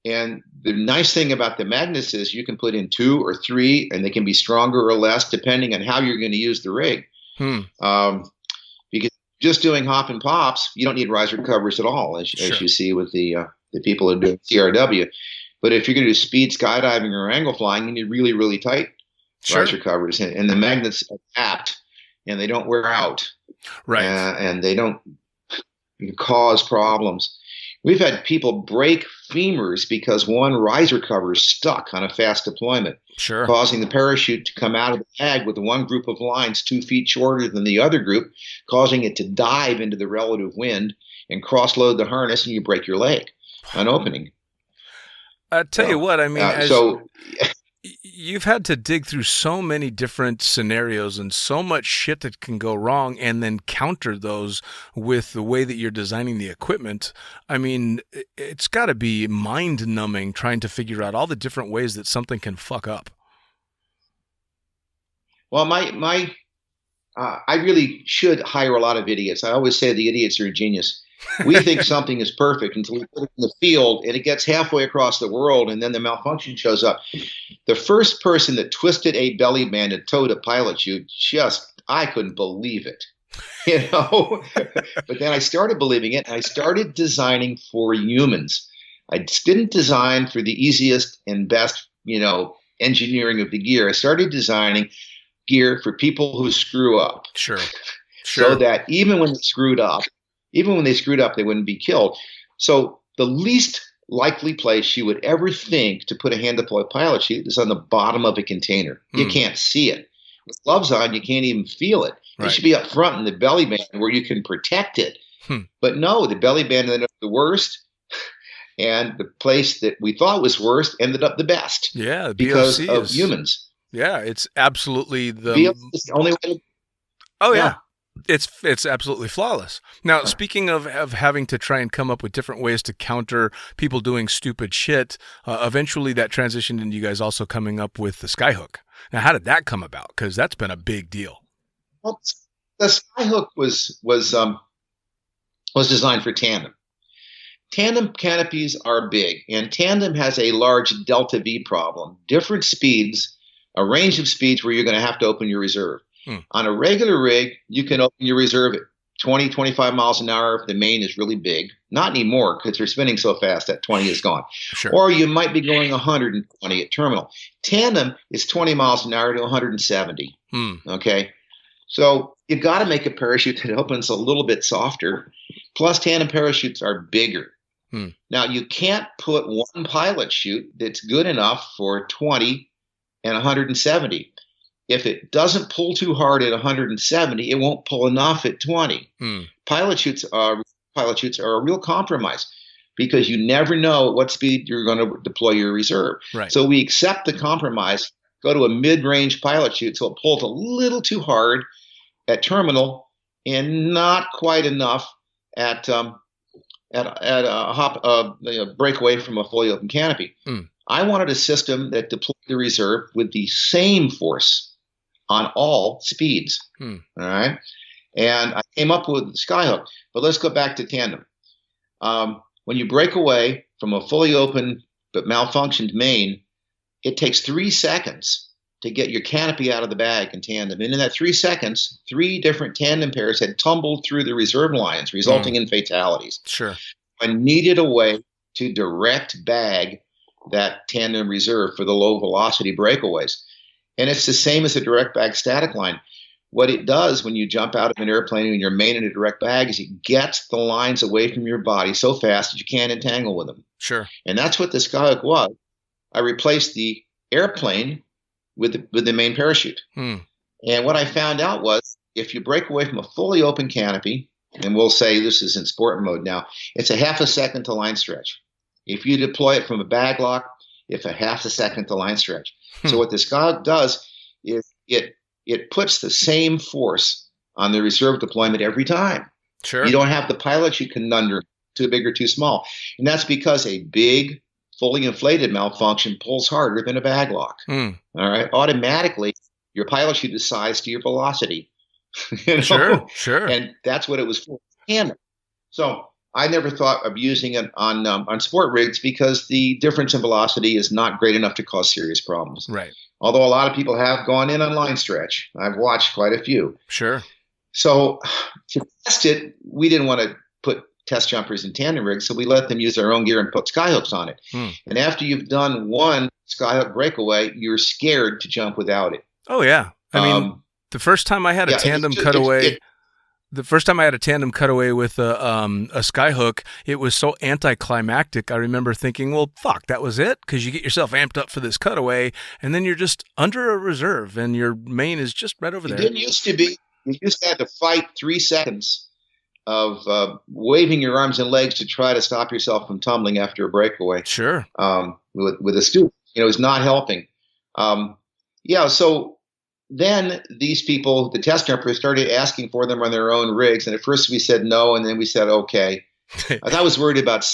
And the nice thing about the magnets is you can put in 2 or 3, and they can be stronger or less depending on how you're going to use the rig. Because just doing hop and pops, you don't need riser covers at all, as you see with the people who do CRW. But if you're going to do speed skydiving or angle flying, you need really, really tight riser covers. And the magnets adapt, and they don't wear out. Right. And they don't cause problems. We've had people break femurs because one riser cover is stuck on a fast deployment, causing the parachute to come out of the bag with the one group of lines 2 feet shorter than the other group, causing it to dive into the relative wind and cross-load the harness, and you break your leg on opening. I tell you what, I mean, So you've had to dig through so many different scenarios and so much shit that can go wrong and then counter those with the way that you're designing the equipment. I mean, it's got to be mind numbing trying to figure out all the different ways that something can fuck up. well, I really should hire a lot of idiots. I always say the idiots are a genius. We think something is perfect until we put it in the field and it gets halfway across the world and then the malfunction shows up. The first person that twisted a belly band and towed a pilot chute, I couldn't believe it. But then I started believing it and I started designing for humans. I didn't design for the easiest and best, engineering of the gear. I started designing gear for people who screw up. Sure. So that even when they screwed up, they wouldn't be killed. So the least likely place you would ever think to put a hand-deployed pilot chute is on the bottom of a container. You can't see it. With gloves on, you can't even feel it. It should be up front in the belly band where you can protect it. But no, the belly band ended up the worst, and the place that we thought was worst ended up the best. Yeah, because of humans. Yeah, it's absolutely VOC is the only way to, Oh yeah. It's absolutely flawless. Now, speaking of having to try and come up with different ways to counter people doing stupid shit, eventually that transitioned into you guys also coming up with the skyhook. Now, how did that come about? Because that's been a big deal. Well, the skyhook was designed for tandem. Tandem canopies are big, and tandem has a large delta V problem. Different speeds, a range of speeds where you're going to have to open your reserve. On a regular rig, you can open your reserve at 20, 25 miles an hour if the main is really big. Not anymore because they're spinning so fast that 20 is gone. Sure. Or you might be going 120 at terminal. Tandem is 20 miles an hour to 170. Okay? So you got to make a parachute that opens a little bit softer. Plus, tandem parachutes are bigger. Now, you can't put one pilot chute that's good enough for 20 and 170. If it doesn't pull too hard at 170, it won't pull enough at 20. Pilot chutes are a real compromise because you never know at what speed you're going to deploy your reserve. Right. So we accept the compromise, go to a mid-range pilot chute so it pulls a little too hard at terminal and not quite enough at a breakaway from a fully open canopy. I wanted a system that deployed the reserve with the same force on all speeds. All right. And I came up with the skyhook. But let's go back to tandem. When you break away from a fully open but malfunctioned main, it takes 3 seconds to get your canopy out of the bag in tandem. And in that 3 seconds, 3 different tandem pairs had tumbled through the reserve lines, resulting in fatalities. Sure. I needed a way to direct bag that tandem reserve for the low velocity breakaways. And it's the same as a direct bag static line. What it does when you jump out of an airplane and you're main in a direct bag is it gets the lines away from your body so fast that you can't entangle with them. Sure. And that's what the skyhook was. I replaced the airplane with the main parachute. And what I found out was if you break away from a fully open canopy, and we'll say this is in sport mode now, it's a half a second to line stretch. If you deploy it from a bag lock, it's a half a second to line stretch. So what the skyhook does is it puts the same force on the reserve deployment every time. Sure. You don't have the pilot chute conundrum, too big or too small. And that's because a big, fully inflated malfunction pulls harder than a bag lock. All right. Automatically, your pilot chute is sized to your velocity. Sure. And that's what it was for. So I never thought of using it on sport rigs because the difference in velocity is not great enough to cause serious problems. Right. Although a lot of people have gone in on line stretch. I've watched quite a few. Sure. So to test it, we didn't want to put test jumpers in tandem rigs, so we let them use their own gear and put skyhooks on it. And after you've done one skyhook breakaway, you're scared to jump without it. Oh, yeah. I mean, the first time I had a tandem cutaway... The first time I had a tandem cutaway with a skyhook, it was so anticlimactic. I remember thinking, well, fuck, that was it? Because you get yourself amped up for this cutaway, and then you're just under a reserve, and your main is just right over there. It didn't used to be. You used to have to fight 3 seconds of waving your arms and legs to try to stop yourself from tumbling after a breakaway. Sure. with a student. It was not helping. So then these people, the test jumpers, started asking for them on their own rigs. And at first we said no, and then we said okay. I was worried about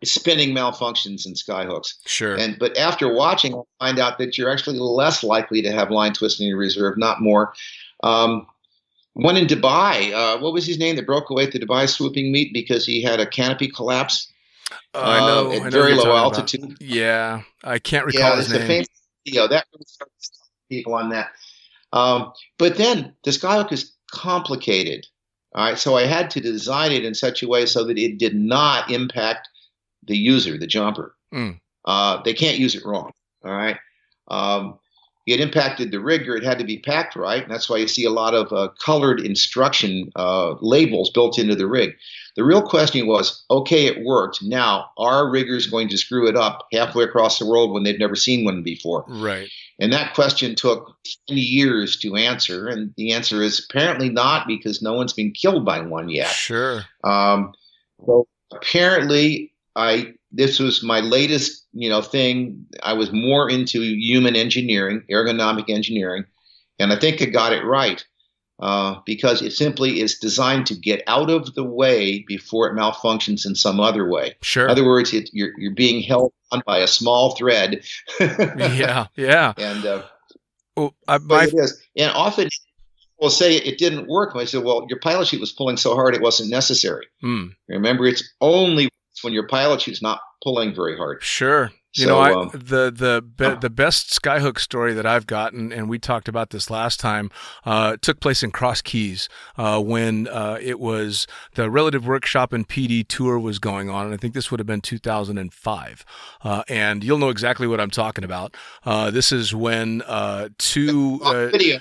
spinning malfunctions in skyhooks. Sure. But after watching, I find out that you're actually less likely to have line twisting in reserve, not more. One in Dubai, what was his name that broke away at the Dubai swooping meet because he had a canopy collapse I know at very low altitude? About. Yeah, I can't recall his name. A famous video. That really started people on that. But then the skyhook is complicated. All right, so I had to design it in such a way so that it did not impact the user, the jumper. They can't use it wrong. All right. It impacted the rigger. It had to be packed right. And that's why you see a lot of colored instruction labels built into the rig. The real question was, okay, it worked. Now, are riggers going to screw it up halfway across the world when they've never seen one before? Right. And that question took 10 years to answer. And the answer is apparently not, because no one's been killed by one yet. Sure. So apparently, this was my latest, thing. I was more into human engineering, ergonomic engineering, and I think I got it right because it simply is designed to get out of the way before it malfunctions in some other way. Sure. In other words, you're being held on by a small thread. Yeah. And it is. And often will say it didn't work. And I said, well, your pilot chute was pulling so hard it wasn't necessary. Remember, it's only when your pilot chute's not pulling very hard. Sure. The best skyhook story that I've gotten, and we talked about this last time, took place in Cross Keys when it was the Relative Workshop and PD tour was going on, and I think this would have been 2005. And you'll know exactly what I'm talking about. This is when two video.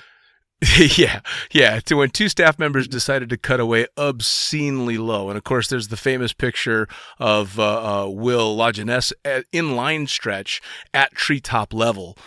To when two staff members decided to cut away obscenely low. And of course, there's the famous picture of Will Lajeunesse in line stretch at treetop level,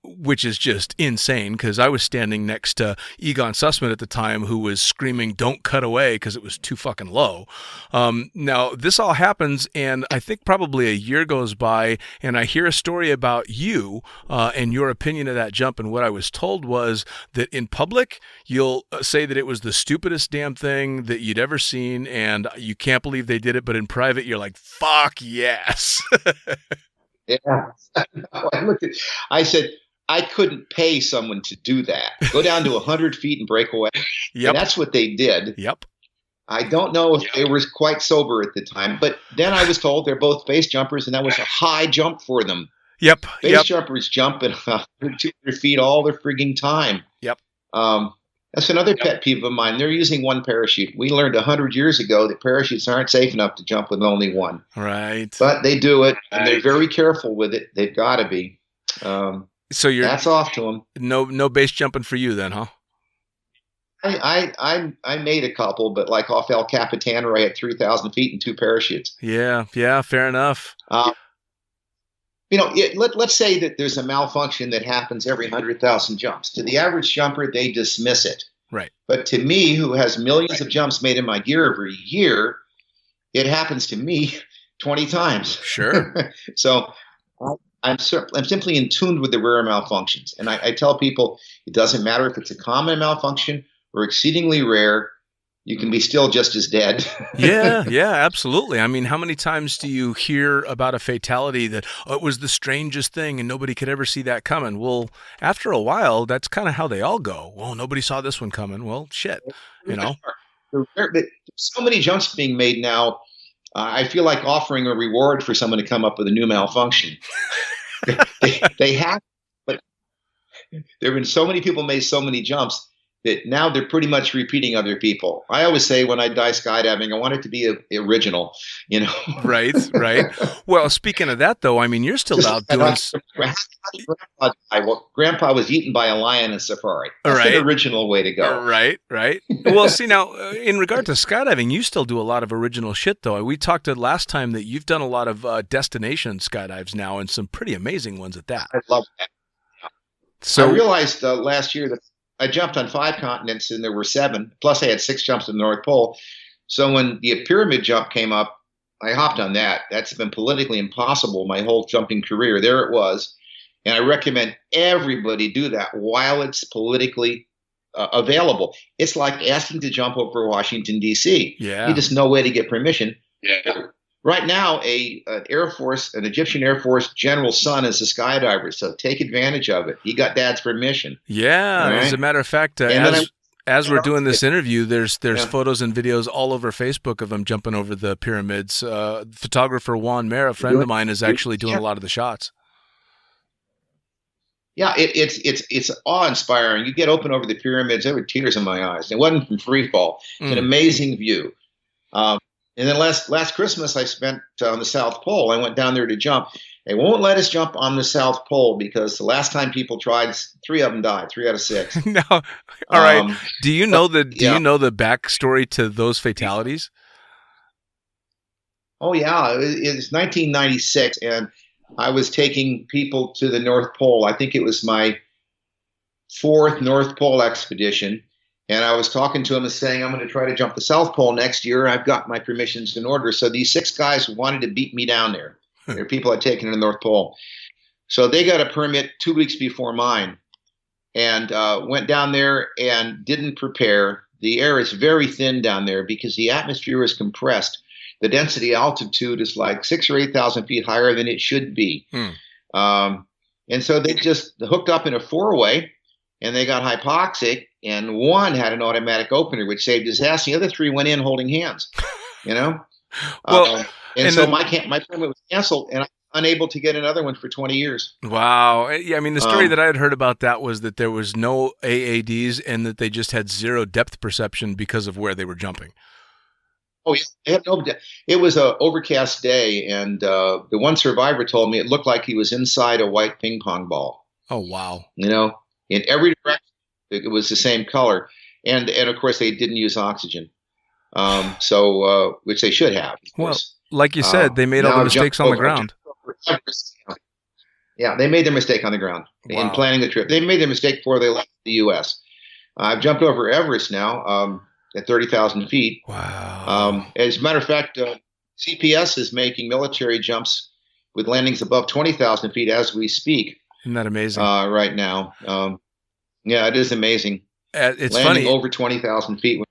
which is just insane because I was standing next to Egon Sussman at the time, who was screaming, "Don't cut away," because it was too fucking low. Now, this all happens, and I think probably a year goes by, and I hear a story about you and your opinion of that jump. And what I was told was that in public, you'll say that it was the stupidest damn thing that you'd ever seen, and you can't believe they did it. But in private, you're like, "Fuck yes." Yeah. I said, I couldn't pay someone to do that. Go down to 100 feet and break away. Yep. And that's what they did. Yep. I don't know if they were quite sober at the time, but then I was told they're both base jumpers, and that was a high jump for them. Yep. Base jumpers jump at 100, 200 feet all the frigging time. Yep. That's another pet peeve of mine. They're using one parachute. We learned 100 years ago that parachutes aren't safe enough to jump with only one. Right. But they do it, and they're very careful with it. They've got to be. So that's off to them. No base jumping for you then, huh? I made a couple, but like off El Capitan, where I had 3,000 feet and two parachutes. Yeah, fair enough. Let's say that there's a malfunction that happens every 100,000 jumps. To the average jumper, they dismiss it. Right. But to me, who has millions of jumps made in my gear every year, it happens to me 20 times. Sure. So I'm simply in tune with the rare malfunctions. And I tell people it doesn't matter if it's a common malfunction or exceedingly rare. You can be still just as dead. Yeah, absolutely. I mean, how many times do you hear about a fatality that it was the strangest thing and nobody could ever see that coming? Well, after a while, that's kind of how they all go. Well, nobody saw this one coming. Well, shit, There's so many jumps being made now. I feel like offering a reward for someone to come up with a new malfunction. they have, but there have been so many people made so many jumps that now they're pretty much repeating other people. I always say when I die skydiving, I want it to be original, Right. Well, speaking of that, though, I mean, you're still out doing. Grandpa was eaten by a lion in safari. That's the original way to go. Right. Well, see, now, in regard to skydiving, you still do a lot of original shit, though. We talked last time that you've done a lot of destination skydives now, and some pretty amazing ones at that. I love that. So I realized last year that I jumped on 5 continents and there were 7. Plus I had 6 jumps to the North Pole. So when the pyramid jump came up, I hopped on that. That's been politically impossible my whole jumping career. There it was. And I recommend everybody do that while it's politically available. It's like asking to jump over Washington, D.C. Yeah. You just no way to get permission. Yeah. Right now, an Egyptian Air Force general's son is a skydiver, so take advantage of it. He got dad's permission. Yeah. Right? As a matter of fact, as we're doing this interview, there's photos and videos all over Facebook of him jumping over the pyramids. Photographer Juan Mer, a friend of mine, is actually doing a lot of the shots. Yeah, it's awe-inspiring. You get open over the pyramids, there were tears in my eyes. It wasn't from free fall. It's an amazing view. And then last Christmas, I spent on the South Pole. I went down there to jump. They won't let us jump on the South Pole because the last time people tried, 3 of them died, 3 out of 6. No, all right. Do you know the backstory to those fatalities? Oh yeah, it's 1996, and I was taking people to the North Pole. I think it was my 4th North Pole expedition. And I was talking to him and saying, I'm going to try to jump the South Pole next year. I've got my permissions in order. So these 6 guys wanted to beat me down there. They're people I'd taken to the North Pole. So they got a permit 2 weeks before mine and went down there and didn't prepare. The air is very thin down there because the atmosphere is compressed. The density altitude is like 6,000 or 8,000 feet higher than it should be. And so they just hooked up in a 4-way and they got hypoxic. And one had an automatic opener, which saved his ass. The other 3 went in holding hands, you know? Well, so my permit was canceled, and I'm unable to get another one for 20 years. Wow. Yeah, I mean, the story that I had heard about that was that there was no AADs and that they just had 0 depth perception because of where they were jumping. Oh, yeah. They had no, it was an overcast day, and the one survivor told me it looked like he was inside a white ping pong ball. Oh, wow. You know, in every direction. It was the same color, and of course they didn't use oxygen, which they should have. Well, like you said, they made all the mistakes on the ground. Yeah, they made their mistake on the ground in planning the trip. They made their mistake before they left the U.S. I've jumped over Everest now at 30,000 feet. Wow. As a matter of fact, CPS is making military jumps with landings above 20,000 feet as we speak. Isn't that amazing? Right now. Yeah, it is amazing. It's landing funny. Over 20,000 feet.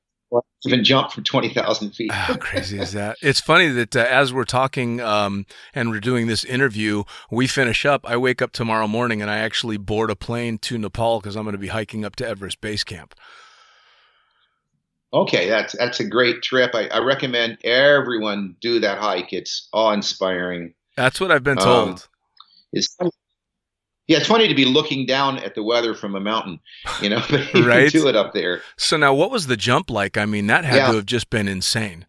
Even jump from 20,000 feet. How crazy is that? It's funny that as we're talking and we're doing this interview, we finish up. I wake up tomorrow morning and I actually board a plane to Nepal because I'm going to be hiking up to Everest Base Camp. Okay, that's a great trip. I recommend everyone do that hike. It's awe-inspiring. That's what I've been told. It's funny to be looking down at the weather from a mountain, you know, but you right? can do it up there. So now what was the jump like? I mean, that had to have just been insane.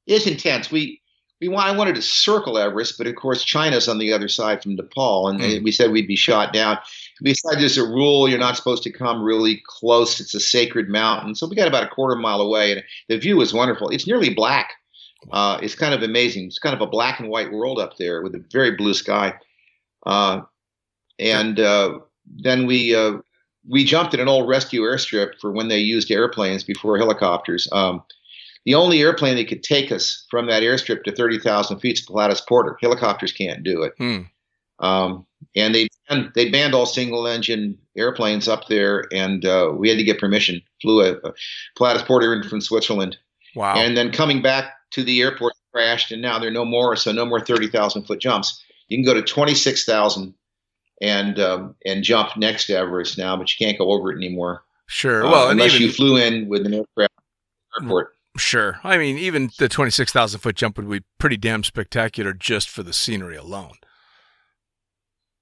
It's intense. I wanted to circle Everest, but of course China's on the other side from Nepal, and we said we'd be shot down. Besides, there's a rule you're not supposed to come really close. It's a sacred mountain. So we got about a quarter mile away, and the view is wonderful. It's nearly black. It's kind of amazing. It's kind of a black and white world up there with a very blue sky. Then we jumped at an old rescue airstrip for when they used airplanes before helicopters. The only airplane that could take us from that airstrip to 30,000 feet is Pilatus Porter. Helicopters can't do it. And they banned all single engine airplanes up there, and we had to get permission. Flew a Pilatus Porter in from Switzerland. Wow. And then coming back to the airport, crashed, and now there are no more 30,000 foot jumps. You can go to 26,000 and jump next to Everest now, but you can't go over it anymore. Sure. Well, unless you flew in with an airport. Sure. I mean, even the 26,000 foot jump would be pretty damn spectacular just for the scenery alone.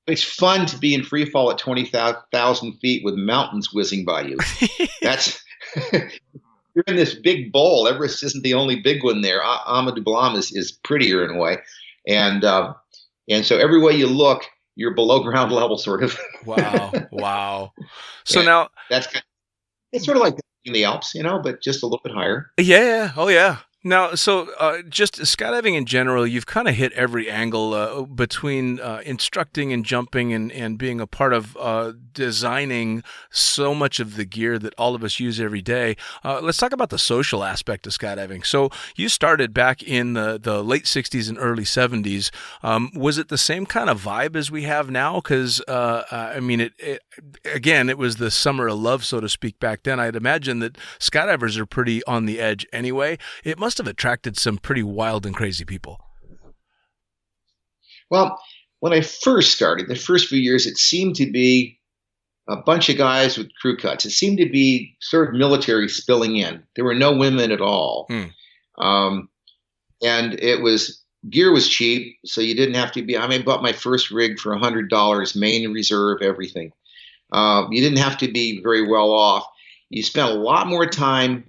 It's fun to be in free fall at 20,000 feet with mountains whizzing by you. You're in this big bowl. Everest isn't the only big one there. Amadou Blam is prettier in a way. And so every way you look, you're below ground level, sort of. Wow. So now it's sort of like in the Alps, you know, but just a little bit higher. Yeah. Oh, yeah. Now, so just skydiving in general, you've kind of hit every angle between instructing and jumping and being a part of designing so much of the gear that all of us use every day. Let's talk about the social aspect of skydiving. So you started back in the late 60s and early 70s. Was it the same kind of vibe as we have now? Because, I mean, again, it was the summer of love, so to speak, back then. I'd imagine that skydivers are pretty on the edge anyway. It must have attracted some pretty wild and crazy people. Well, when I first started, the first few years, it seemed to be a bunch of guys with crew cuts. It seemed to be sort of military spilling in. There were no women at all. And gear was cheap, so you didn't have to be. I bought my first rig for $100, main, reserve, everything. You didn't have to be very well off. You spent a lot more time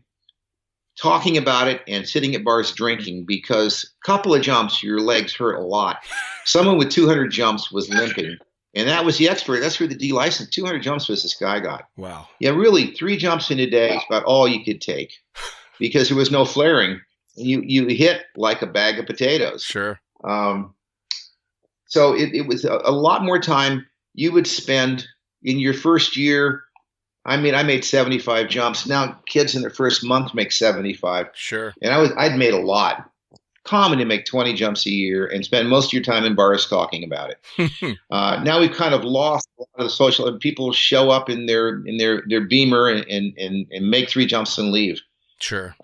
talking about it and sitting at bars drinking, because a couple of jumps, your legs hurt a lot. Someone with 200 jumps was limping, and that was the expert. That's where the D license. 200 jumps was this guy got. Wow. Yeah, really, 3 jumps in a day is about all you could take, because there was no flaring. You hit like a bag of potatoes. Sure. So it was a lot more time you would spend in your first year. I made 75 jumps. Now kids in their first month make 75. Sure. And I'd made a lot. Common to make 20 jumps a year and spend most of your time in bars talking about it. Now we've kind of lost a lot of the social, and people show up in their Beamer and make 3 jumps and leave. Sure.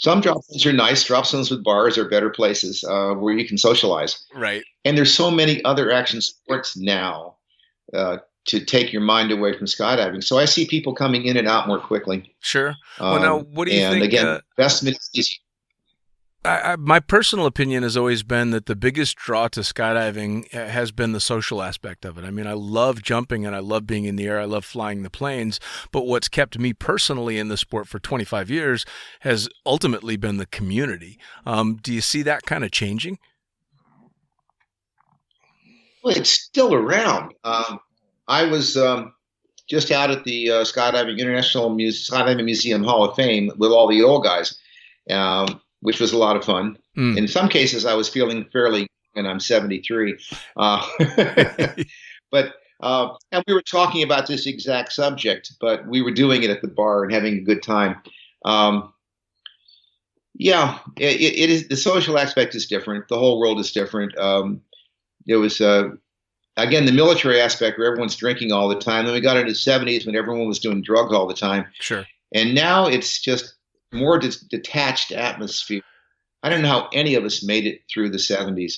Some drop zones are nice. Drop zones with bars are better places where you can socialize. Right. And there's so many other action sports now to take your mind away from skydiving. So I see people coming in and out more quickly. Sure. Well, now, what do you think? And again, investment is easy. My personal opinion has always been that the biggest draw to skydiving has been the social aspect of it. I mean, I love jumping and I love being in the air. I love flying the planes. But what's kept me personally in the sport for 25 years has ultimately been the community. Do you see that kind of changing? Well, it's still around. I was just out at the Skydiving Skydiving Museum Hall of Fame with all the old guys. Which was a lot of fun. In some cases, I was feeling fairly young, and I'm 73. But and we were talking about this exact subject, but we were doing it at the bar and having a good time. Yeah, it is. The social aspect is different. The whole world is different. There was again the military aspect where everyone's drinking all the time. Then we got into the 70s when everyone was doing drugs all the time. Sure. And now it's just more detached atmosphere. I don't know how any of us made it through the 70s.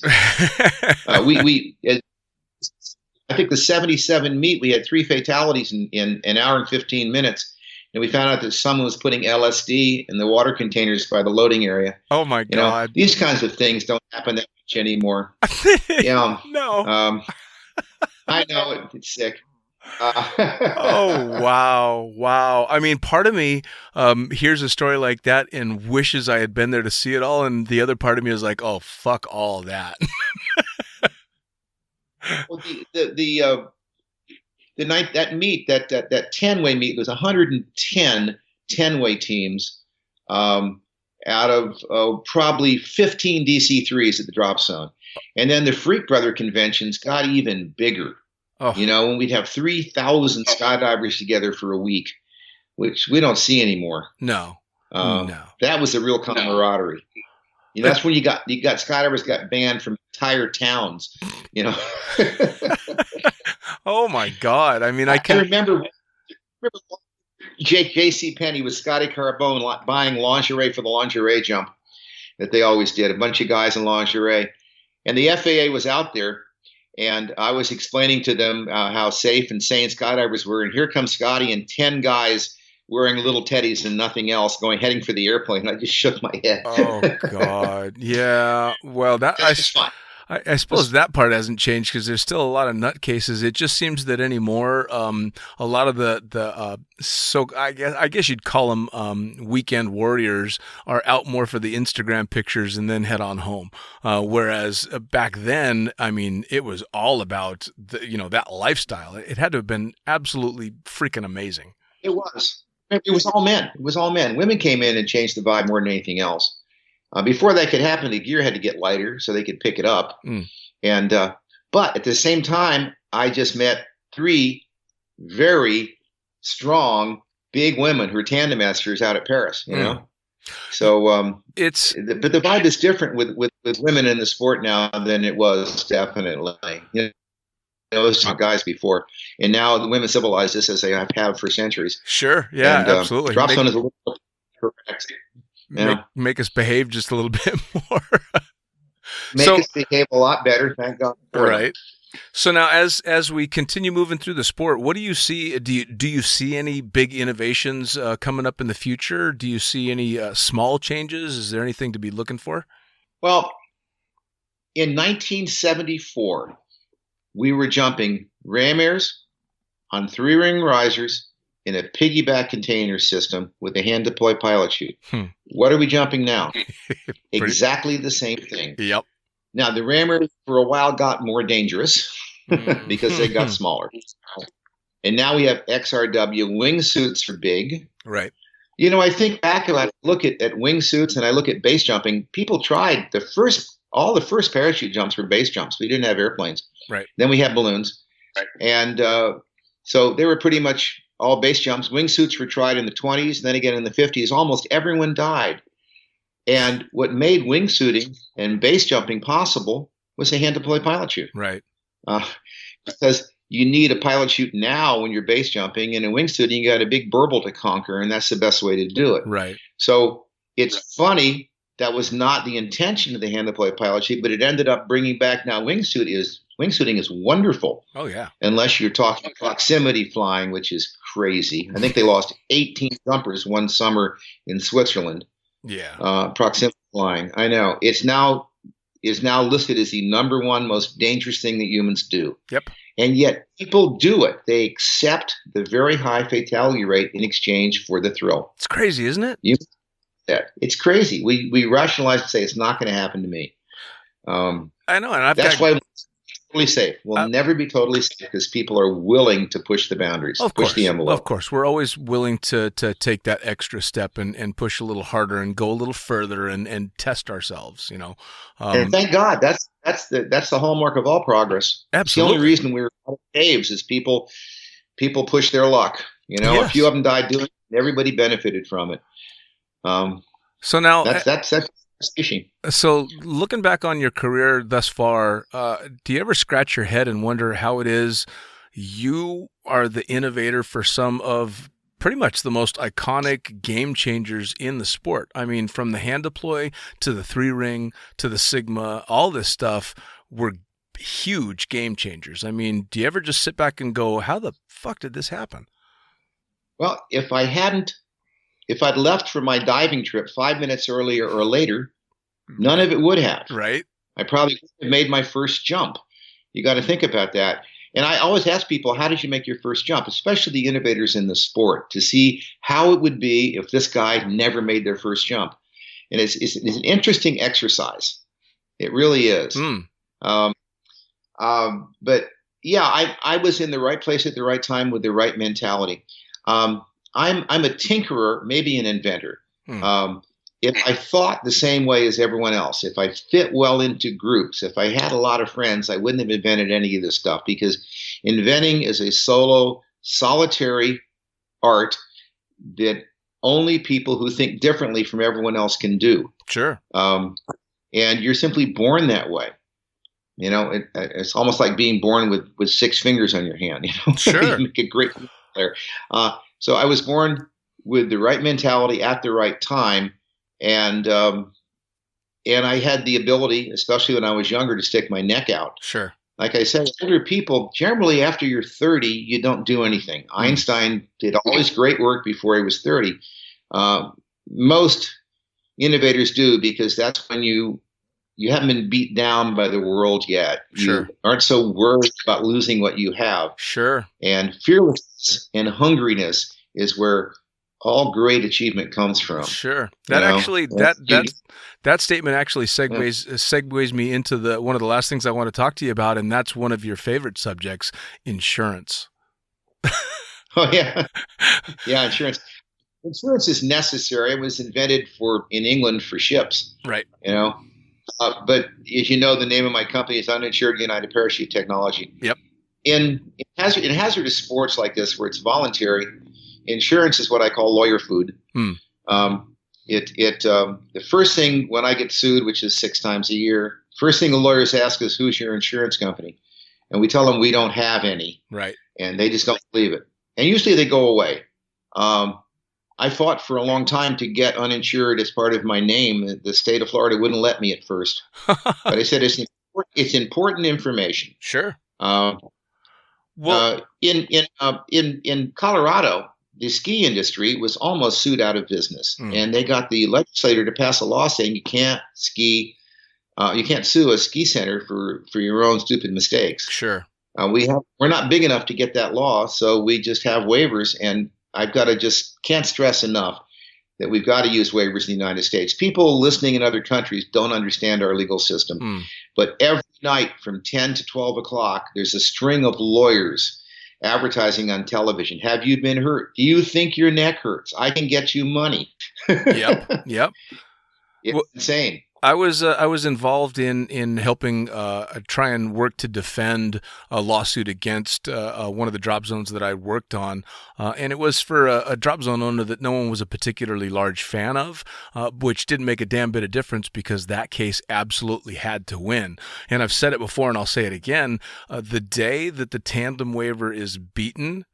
I think the 77 meet, we had 3 fatalities in an hour and 15 minutes. And we found out that someone was putting LSD in the water containers by the loading area. Oh my God. These kinds of things don't happen that much anymore. No. I know it's sick. Oh, wow. I mean, part of me hears a story like that and wishes I had been there to see it all. And the other part of me is like, oh, fuck all that. Well, the night that meet, that 10-way meet, was 110 10-way teams out of probably 15 DC-3s at the drop zone. And then the Freak Brother conventions got even bigger. Oh. When we'd have 3,000 skydivers together for a week, which we don't see anymore. No. That was the real camaraderie. That's when you got skydivers got banned from entire towns. Oh my God! I mean, I remember J.C. Penney with Scotty Carbone buying lingerie for the lingerie jump that they always did. A bunch of guys in lingerie, and the FAA was out there. And I was explaining to them how safe and sane skydivers were. And here comes Scotty and 10 guys wearing little teddies and nothing else heading for the airplane. I just shook my head. Oh, God. Yeah. Well, I suppose that part hasn't changed because there's still a lot of nutcases. It just seems that anymore, a lot of so I guess you'd call them weekend warriors are out more for the Instagram pictures and then head on home. Whereas back then, I mean, it was all about that lifestyle. It had to have been absolutely freaking amazing. It was. It was all men. It was all men. Women came in and changed the vibe more than anything else. Before that could happen, the gear had to get lighter so they could pick it up. And but at the same time, I just met 3 very strong, big women who are tandem masters out at Paris. You know, so but the vibe is different with women in the sport now than it was definitely. You know, there was some guys before, and now the women civilize this as they have for centuries. Sure, yeah, and, absolutely. Drop zone is a little correct. Make us behave just a little bit more. Make us behave a lot better. Thank God. Right. So now, as we continue moving through the sport, what do you see? Do you see any big innovations coming up in the future? Do you see any small changes? Is there anything to be looking for? Well, in 1974, we were jumping ram airs on 3-ring risers in a piggyback container system with a hand-deploy pilot chute. What are we jumping now? Exactly the same thing. Yep. Now, the rammers for a while got more dangerous because they got smaller. And now we have XRW wingsuits for big. Right. You know, I think back and I look at wingsuits and I look at base jumping. People tried all the first parachute jumps were base jumps. We didn't have airplanes. Right. Then we had balloons. Right. And so they were pretty much all base jumps. Wingsuits were tried in the 20s, and then again in the 50s. Almost everyone died. And what made wingsuiting and base jumping possible was a hand-deployed pilot chute. Right. Because you need a pilot chute now when you're base jumping, and in wingsuiting you got a big burble to conquer, and that's the best way to do it. Right. So it's funny that was not the intention of the hand-deployed pilot chute, but it ended up bringing back now wingsuiting is wonderful. Oh yeah. Unless you're talking proximity flying, which is crazy. I think they lost 18 jumpers one summer in Switzerland. Yeah. Proximity flying. I know. Is now listed as the number 1 most dangerous thing that humans do. Yep. And yet people do it. They accept the very high fatality rate in exchange for the thrill. It's crazy, isn't it? It's crazy. We rationalize and say it's not going to happen to me. I know, and that's why we're totally safe. We'll never be totally safe because people are willing to push the boundaries, push the envelope. Of course, we're always willing to take that extra step and push a little harder and go a little further and test ourselves. You know, and thank God that's the hallmark of all progress. Absolutely, the only reason we're out of caves is people push their luck. You know, a few of them died doing it, and everybody benefited from it. So now that's fishing. So looking back on your career thus far, do you ever scratch your head and wonder how it is you are the innovator for some of pretty much the most iconic game changers in the sport? I mean, from the hand deploy to the 3-ring to the Sigma, all this stuff were huge game changers. I mean, do you ever just sit back and go, how the fuck did this happen? Well, if I'd left for my diving trip 5 minutes earlier or later, none of it would have. Right. I probably would have made my first jump. You got to think about that. And I always ask people, how did you make your first jump, especially the innovators in the sport, to see how it would be if this guy never made their first jump. And it's an interesting exercise. It really is. But yeah, I was in the right place at the right time with the right mentality. I'm a tinkerer, maybe an inventor. If I thought the same way as everyone else, if I fit well into groups, if I had a lot of friends, I wouldn't have invented any of this stuff, because inventing is a solitary art that only people who think differently from everyone else can do. Sure. And you're simply born that way. You know, it's almost like being born with 6 fingers on your hand. You know, sure. You make a great player. So I was born with the right mentality at the right time. And I had the ability, especially when I was younger, to stick my neck out. Sure. Like I said, older people, generally after you're 30, you don't do anything. Einstein did all his great work before he was 30. Most innovators do, because that's when you haven't been beat down by the world yet. Sure. You aren't so worried about losing what you have. Sure. And fearlessness and hungriness is where all great achievement comes from. Sure. That statement actually segues me into one of the last things I want to talk to you about, and that's one of your favorite subjects, insurance. Oh yeah. Yeah, insurance. insurance is necessary. It was invented in England for ships. Right. You know, but as you know, the name of my company is Uninsured United Parachute Technology. Yep. In hazardous sports like this, where it's voluntary, insurance is what I call lawyer food. The first thing when I get sued, which is 6 times a year, first thing the lawyers ask is, who's your insurance company? And we tell them we don't have any. Right. And they just don't believe it. And usually they go away. I fought for a long time to get uninsured as part of my name. The state of Florida wouldn't let me at first. But I said it's important information. Sure. In Colorado, the ski industry was almost sued out of business, and they got the legislator to pass a law saying you can't sue a ski center for your own stupid mistakes. Sure. We're not big enough to get that law, so we just have waivers, and can't stress enough that we've got to use waivers in the United States. People listening in other countries don't understand our legal system. But every night from 10 to 12 o'clock, there's a string of lawyers advertising on television. Have you been hurt? Do you think your neck hurts? I can get you money. Yep. It's insane. I was involved in helping try and work to defend a lawsuit against one of the drop zones that I worked on, and it was for a drop zone owner that no one was a particularly large fan of, which didn't make a damn bit of difference because that case absolutely had to win. And I've said it before and I'll say it again, the day that the tandem waiver is beaten,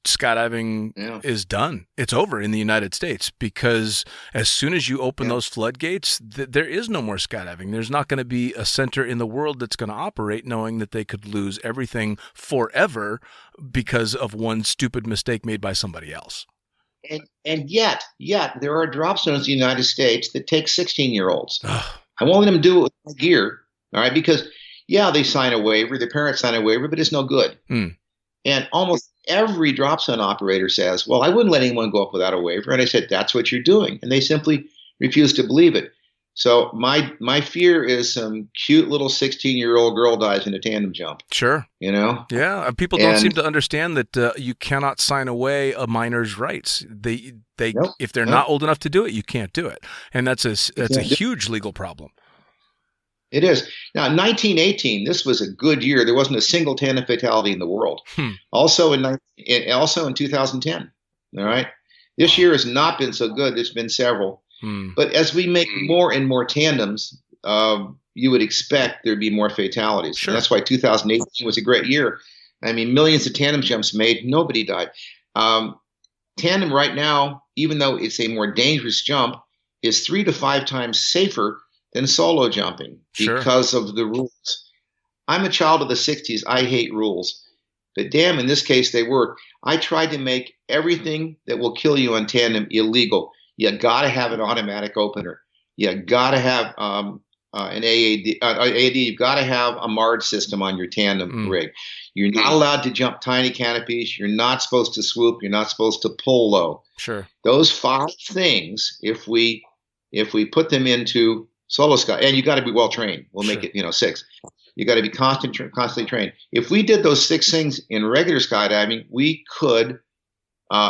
skydiving is done. It's over in the United States, because as soon as you open those floodgates, there is no more skydiving. There's not going to be a center in the world that's going to operate knowing that they could lose everything forever because of one stupid mistake made by somebody else. And yet there are drop zones in the United States that take 16-year-olds. I won't let them do it with my gear, all right? Because they sign a waiver, their parents sign a waiver, but it's no good. And almost every drop zone operator says, well, I wouldn't let anyone go up without a waiver. And I said, that's what you're doing. And they simply refuse to believe it. So my fear is some cute little 16-year-old girl dies in a tandem jump. Sure. You know? Yeah. People don't seem to understand that you cannot sign away a minor's rights. If they're not old enough to do it, you can't do it. And that's a huge legal problem. It is. Now, in 1918, this was a good year. There wasn't a single tandem fatality in the world. Also in 2010, all right? This year has not been so good. There's been several. But as we make more and more tandems, you would expect there'd be more fatalities. Sure. And that's why 2018 was a great year. I mean, millions of tandem jumps made. Nobody died. Tandem right now, even though it's a more dangerous jump, is 3 to 5 times safer than solo jumping because of the rules. I'm a child of the 60s. I hate rules. But damn, in this case, they work. I tried to make everything that will kill you on tandem illegal. You got to have an automatic opener. You got to have an AAD. You've got to have a MARD system on your tandem rig. You're not allowed to jump tiny canopies. You're not supposed to swoop. You're not supposed to pull low. Sure. Those 5 things, if we put them into solo sky, and you got to be well trained. We'll make it, 6. You got to be constantly trained. If we did those 6 things in regular skydiving, we could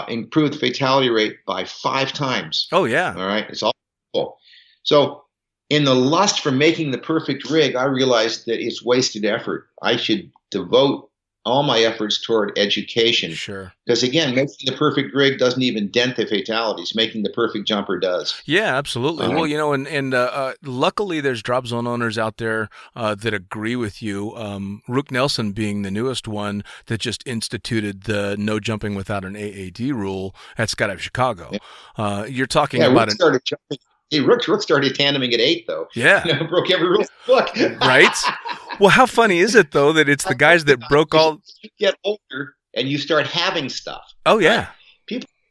improve the fatality rate by 5 times. Oh yeah. All right. It's all cool. So in the lust for making the perfect rig, I realized that it's wasted effort. I should devote all my efforts toward education. Sure. Because again, making the perfect rig doesn't even dent the fatalities. Making the perfect jumper does. Yeah, absolutely. Well, and luckily there's drop zone owners out there that agree with you. Rook Nelson being the newest one that just instituted the no jumping without an AAD rule at Skydive Chicago. Yeah. You're talking about it. Started jumping. Hey, Rook started tandeming at 8, though. Yeah. Broke every rule in the book. Right? Well, how funny is it, though, that it's the guys that broke all... You get older and you start having stuff. Oh, yeah.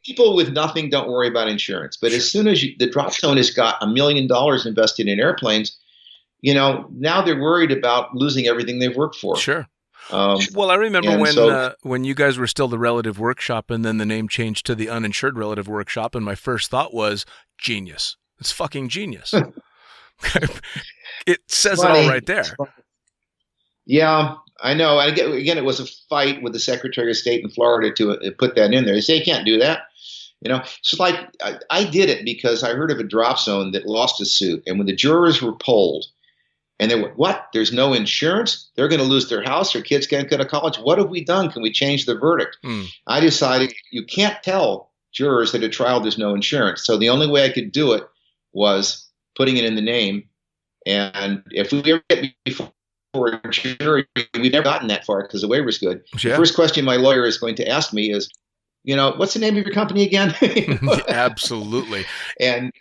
People with nothing don't worry about insurance. But as soon as the drop zone has got $1 million invested in airplanes, now they're worried about losing everything they've worked for. Sure. Well, I remember when you guys were still the Relative Workshop and then the name changed to the Uninsured Relative Workshop, and my first thought was, genius. It's fucking genius. It says it all right there. Yeah, I know. And again, it was a fight with the Secretary of State in Florida to put that in there. They say you can't do that. It's like I did it because I heard of a drop zone that lost a suit, and when the jurors were polled, and they went, "What? There's no insurance? They're going to lose their house. Their kids can't go to college. What have we done? Can we change the verdict?" I decided you can't tell jurors that at trial there's no insurance. So the only way I could do it was putting it in the name. And if we ever get before a jury, we've never gotten that far because the waiver's good. Yeah. The first question my lawyer is going to ask me is, what's the name of your company again? Absolutely. And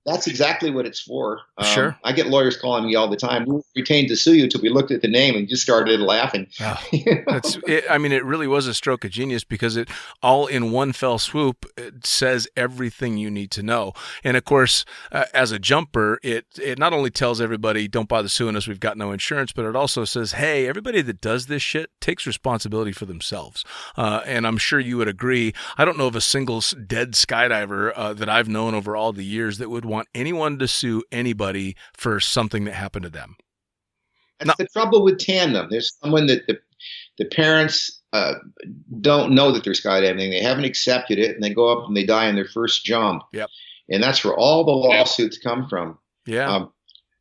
that's exactly what it's for. Sure. I get lawyers calling me all the time. We retained to sue you until we looked at the name and just started laughing. Oh, it really was a stroke of genius because it all in one fell swoop, it says everything you need to know. And of course, as a jumper, it not only tells everybody, don't bother suing us, we've got no insurance, but it also says, hey, everybody that does this shit takes responsibility for themselves. And I'm sure you would agree. I don't know of a single dead skydiver that I've known over all the years that would want anyone to sue anybody for something that happened to them. That's the trouble with tandem. There's someone that the parents don't know that they're skydiving. They haven't accepted it, and they go up and they die in their first jump. Yep. And that's where all the lawsuits come from. Yeah.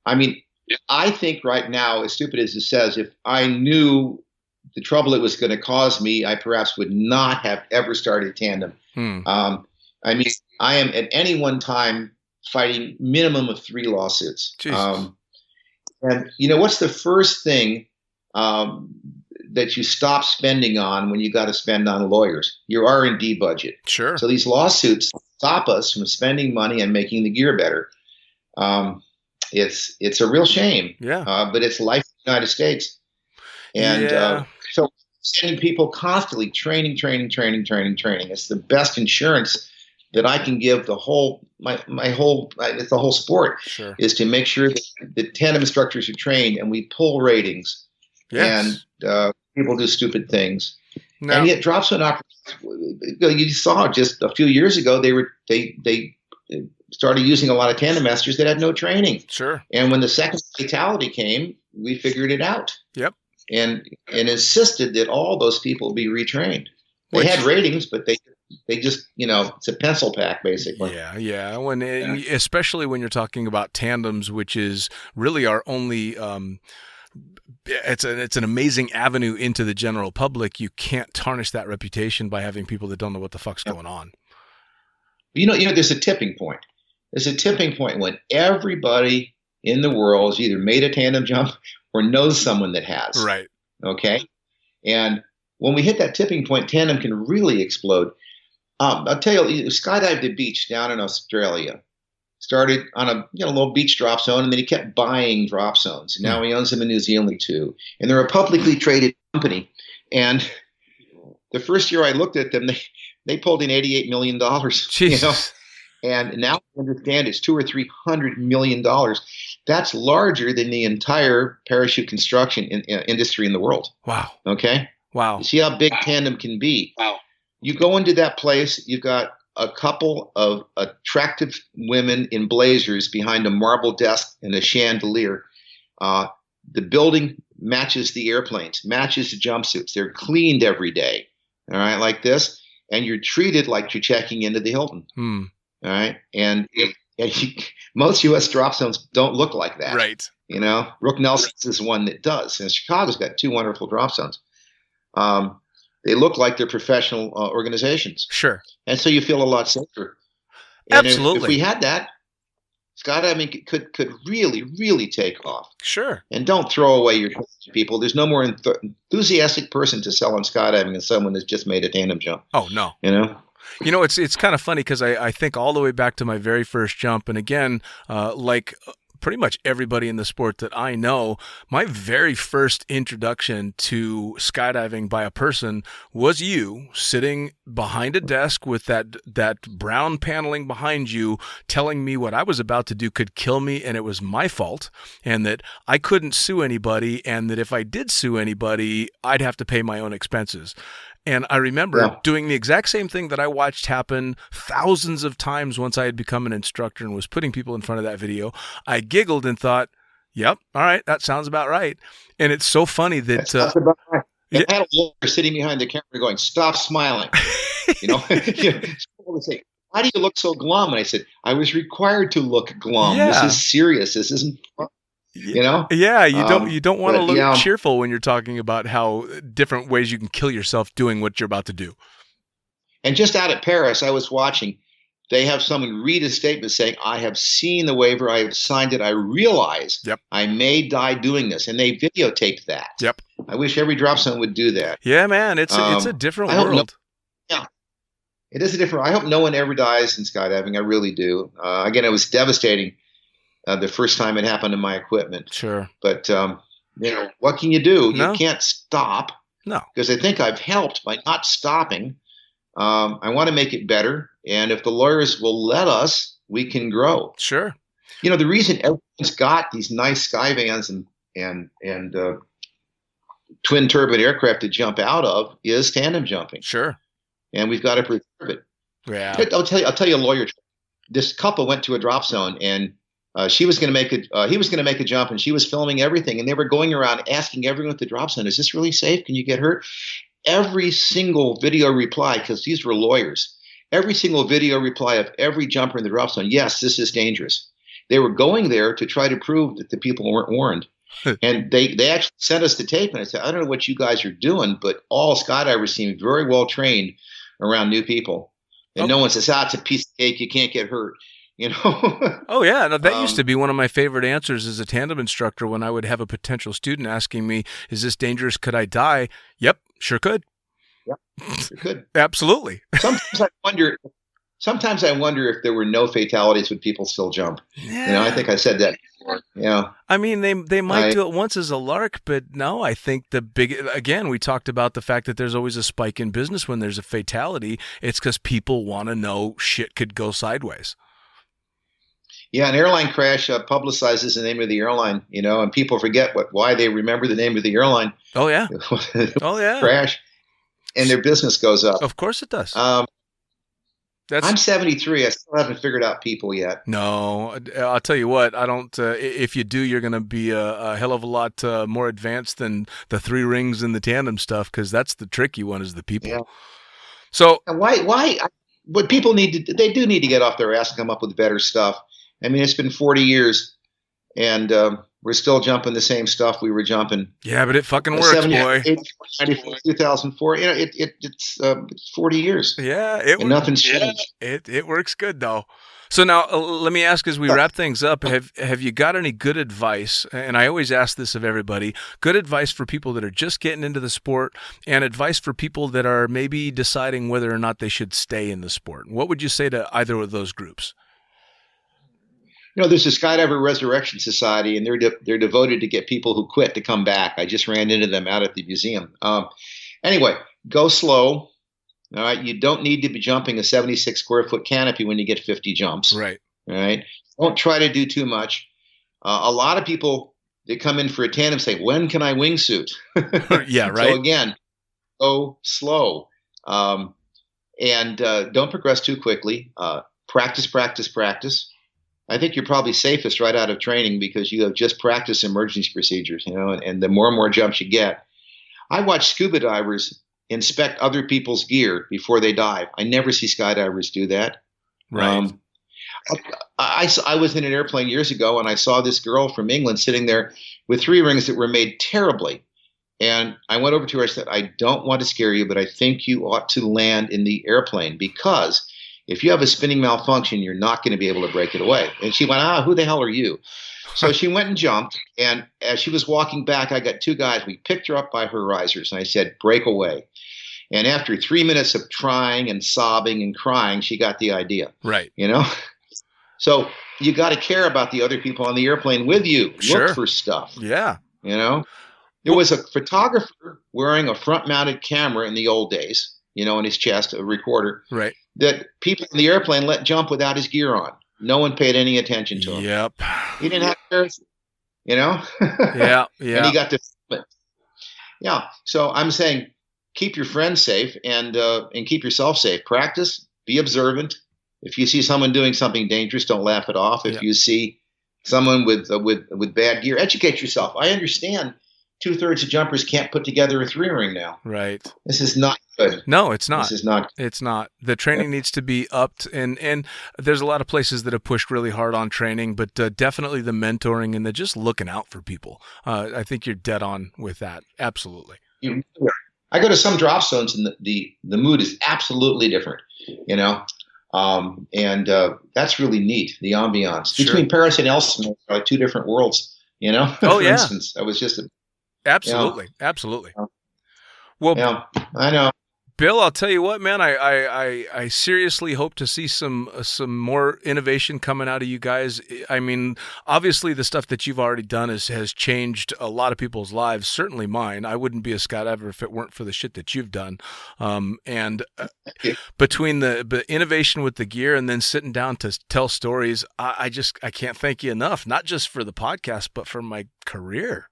I think right now, as stupid as it says, if I knew the trouble it was going to cause me, I perhaps would not have ever started tandem. I am at any one time fighting minimum of 3 lawsuits. And what's the first thing that you stop spending on when you got to spend on lawyers? Your R&D budget. Sure. So these lawsuits stop us from spending money and making the gear better. It's a real shame. Yeah. But it's life in the United States. And so sending people constantly training. It's the best insurance that I can give the whole it's the whole sport. Sure. Is to make sure that the tandem instructors are trained and we pull ratings. Yes. And people do stupid things. No. And yet drop zone operators, you saw just a few years ago they started using a lot of tandem masters that had no training. Sure. And when the second fatality came, we figured it out. Yep. And insisted that all those people be retrained. They had ratings, but they just, it's a pencil pack, basically. Yeah. Especially when you're talking about tandems, which is really our only, it's an amazing avenue into the general public. You can't tarnish that reputation by having people that don't know what the fuck's going on. There's a tipping point. There's a tipping point when everybody in the world has either made a tandem jump or knows someone that has. Right. Okay. And when we hit that tipping point, tandem can really explode. I'll tell you, skydived the beach down in Australia. Started on a little beach drop zone, and then he kept buying drop zones. Now he owns them in New Zealand too, and they're a publicly traded company. And the first year I looked at them, they pulled in $88 million. Jesus. And now I understand it's $200 or $300 million. That's larger than the entire parachute construction industry in the world. Wow. Okay. Wow. You see how big tandem can be. Wow. You go into that place, you've got a couple of attractive women in blazers behind a marble desk and a chandelier. The building matches the airplanes, matches the jumpsuits. They're cleaned every day, all right, like this. And you're treated like you're checking into the Hilton, all right? And most U.S. drop zones don't look like that. Right. Brooke Nelson's is one that does. And Chicago's got 2 wonderful drop zones. They look like they're professional organizations. Sure. And so you feel a lot safer. And Absolutely. If we had that, skydiving could really, really take off. Sure. And don't throw away your people. There's no more enthusiastic person to sell on skydiving than someone that's just made a tandem jump. Oh, no. It's kind of funny because I think all the way back to my very first jump. And again, like pretty much everybody in the sport that I know, my very first introduction to skydiving by a person was you sitting behind a desk with that brown paneling behind you telling me what I was about to do could kill me and it was my fault and that I couldn't sue anybody and that if I did sue anybody, I'd have to pay my own expenses. And I remember doing the exact same thing that I watched happen thousands of times once I had become an instructor and was putting people in front of that video. I giggled and thought, yep, all right, that sounds about right. And it's so funny that And I had a lawyer sitting behind the camera going, "Stop smiling." You know, people would say, "Why do you look so glum?" And I said, "I was required to look glum. This Yeah. is serious. This isn't fun." You know? Yeah, you don't want to but, look yeah. cheerful when you're talking about how different ways you can kill yourself doing what you're about to do. And just out at Paris, I was watching. They have someone read a statement saying, "I have seen the waiver. I have signed it. I realize Yep. I may die doing this." And they videotaped that. Yep. I wish every drop zone would do that. Yeah, man, it's a different I hope world. Yeah, it is a different. I hope no one ever dies in skydiving. I really do. Again, it was devastating the first time it happened to my equipment. Sure. But what can you do? No. You can't stop. No. Because I think I've helped by not stopping. I want to make it better, and if the lawyers will let us, we can grow. Sure. You know, the reason everyone's got these nice Skyvans and twin turbine aircraft to jump out of is tandem jumping. Sure. And we've got to preserve it. Yeah. I'll tell you a lawyer. This couple went to a drop zone, and she was going to make it. He was going to make a jump, and she was filming everything. And they were going around asking everyone at the drop zone, "Is this really safe? Can you get hurt?" Every single video reply, because these were lawyers, every single video reply of every jumper in the drop zone, "Yes, this is dangerous." They were going there to try to prove that the people weren't warned. And they actually sent us the tape, and I said, "I don't know what you guys are doing, but all skydivers seem very well trained around new people." And no one says, "It's a piece of cake. You can't get hurt." You know? Oh, yeah. No, that used to be one of my favorite answers as a tandem instructor when I would have a potential student asking me, "Is this dangerous? Could I die?" Yep, sure could. Yep, sure could. Absolutely. Sometimes I wonder if there were no fatalities, would people still jump? Yeah. You know, I think I said that before. Yeah. I mean, they might do it once as a lark, but no, I think again, we talked about the fact that there's always a spike in business when there's a fatality. It's because people want to know shit could go sideways. Yeah, an airline crash publicizes the name of the airline, you know, and people forget why they remember the name of the airline. Oh, yeah. Oh, yeah. Crash, and their business goes up. Of course it does. I'm 73. I still haven't figured out people yet. No, I'll tell you what. I don't. If you do, you're going to be a hell of a lot more advanced than the 3 rings and the tandem stuff, because that's the tricky one, is the people. Yeah. So and why? What people need to, they do need to get off their ass and come up with better stuff. I mean, it's been 40 years, and we're still jumping the same stuff we were jumping. Yeah, but it fucking works, boy. 2004. You know, it's 40 years. Yeah, and nothing's changed. It works good though. So now let me ask, as we wrap things up, have you got any good advice? And I always ask this of everybody: good advice for people that are just getting into the sport, and advice for people that are maybe deciding whether or not they should stay in the sport. What would you say to either of those groups? You know, there's a Skydiver Resurrection Society, and they're devoted to get people who quit to come back. I just ran into them out at the museum. Anyway, go slow. All right, you don't need to be jumping a 76 square foot canopy when you get 50 jumps. Right. All right. Don't try to do too much. A lot of people, they come in for a tandem, say, "When can I wingsuit?" Yeah, right. So again, go slow, and don't progress too quickly. Practice, practice, practice. I think you're probably safest right out of training because you have just practiced emergency procedures, you know, and the more and more jumps you get. I watch scuba divers inspect other people's gear before they dive. I never see skydivers do that. Right. I was in an airplane years ago, and I saw this girl from England sitting there with 3 rings that were made terribly. And I went over to her and said, "I don't want to scare you, but I think you ought to land in the airplane, because if you have a spinning malfunction, you're not going to be able to break it away." And she went, "Who the hell are you?" So she went and jumped. And as she was walking back, I got 2 guys. We picked her up by her risers, and I said, "Break away." And after 3 minutes of trying and sobbing and crying, she got the idea. Right. You know? So you got to care about the other people on the airplane with you. Sure. Look for stuff. Yeah. You know? There was a photographer wearing a front-mounted camera in the old days, you know, in his chest, a recorder. Right. That people in the airplane let jump without his gear on. No one paid any attention to him. Yep. He didn't have parachute, you know? Yeah, yeah. And he got to film it. Yeah. So I'm saying keep your friends safe and keep yourself safe. Practice, be observant. If you see someone doing something dangerous, don't laugh it off. If you see someone with bad gear, educate yourself. I understand 2/3 of jumpers can't put together a 3-ring now. Right. This is not good. No, it's not. This is not. It's not. The training needs to be upped, and there's a lot of places that have pushed really hard on training, but definitely the mentoring and the just looking out for people. I think you're dead on with that. Absolutely. I go to some drop zones, and the mood is absolutely different, you know, and that's really neat. The ambiance between Paris and Elsinore are like two different worlds, you know. Oh, for yeah. instance, I was just absolutely, absolutely. Well, yeah, I know. Bill, I'll tell you what, man. I seriously hope to see some more innovation coming out of you guys. I mean, obviously, the stuff that you've already done has changed a lot of people's lives. Certainly mine. I wouldn't be a skydiver if it weren't for the shit that you've done. Between the innovation with the gear and then sitting down to tell stories, I can't thank you enough. Not just for the podcast, but for my career.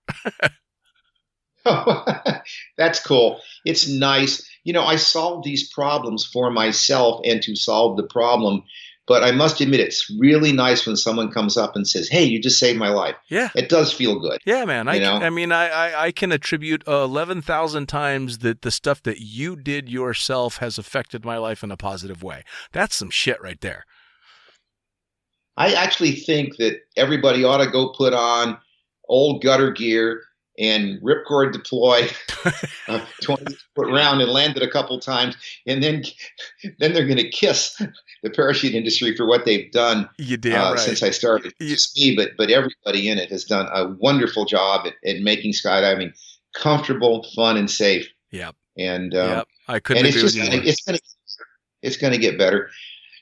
That's cool. It's nice. You know, I solve these problems for myself and to solve the problem. But I must admit, it's really nice when someone comes up and says, "Hey, you just saved my life." Yeah. It does feel good. Yeah, man. I can attribute 11,000 times that the stuff that you did yourself has affected my life in a positive way. That's some shit right there. I actually think that everybody ought to go put on old gutter gear and ripcord deploy a 20-foot round and land it a couple times, and then they're going to kiss the parachute industry for what they've done. You damn right. Since I started. Just me, but everybody in it has done a wonderful job at making skydiving comfortable, fun, and safe. Yep. And I couldn't agree with you more. It's going to get better.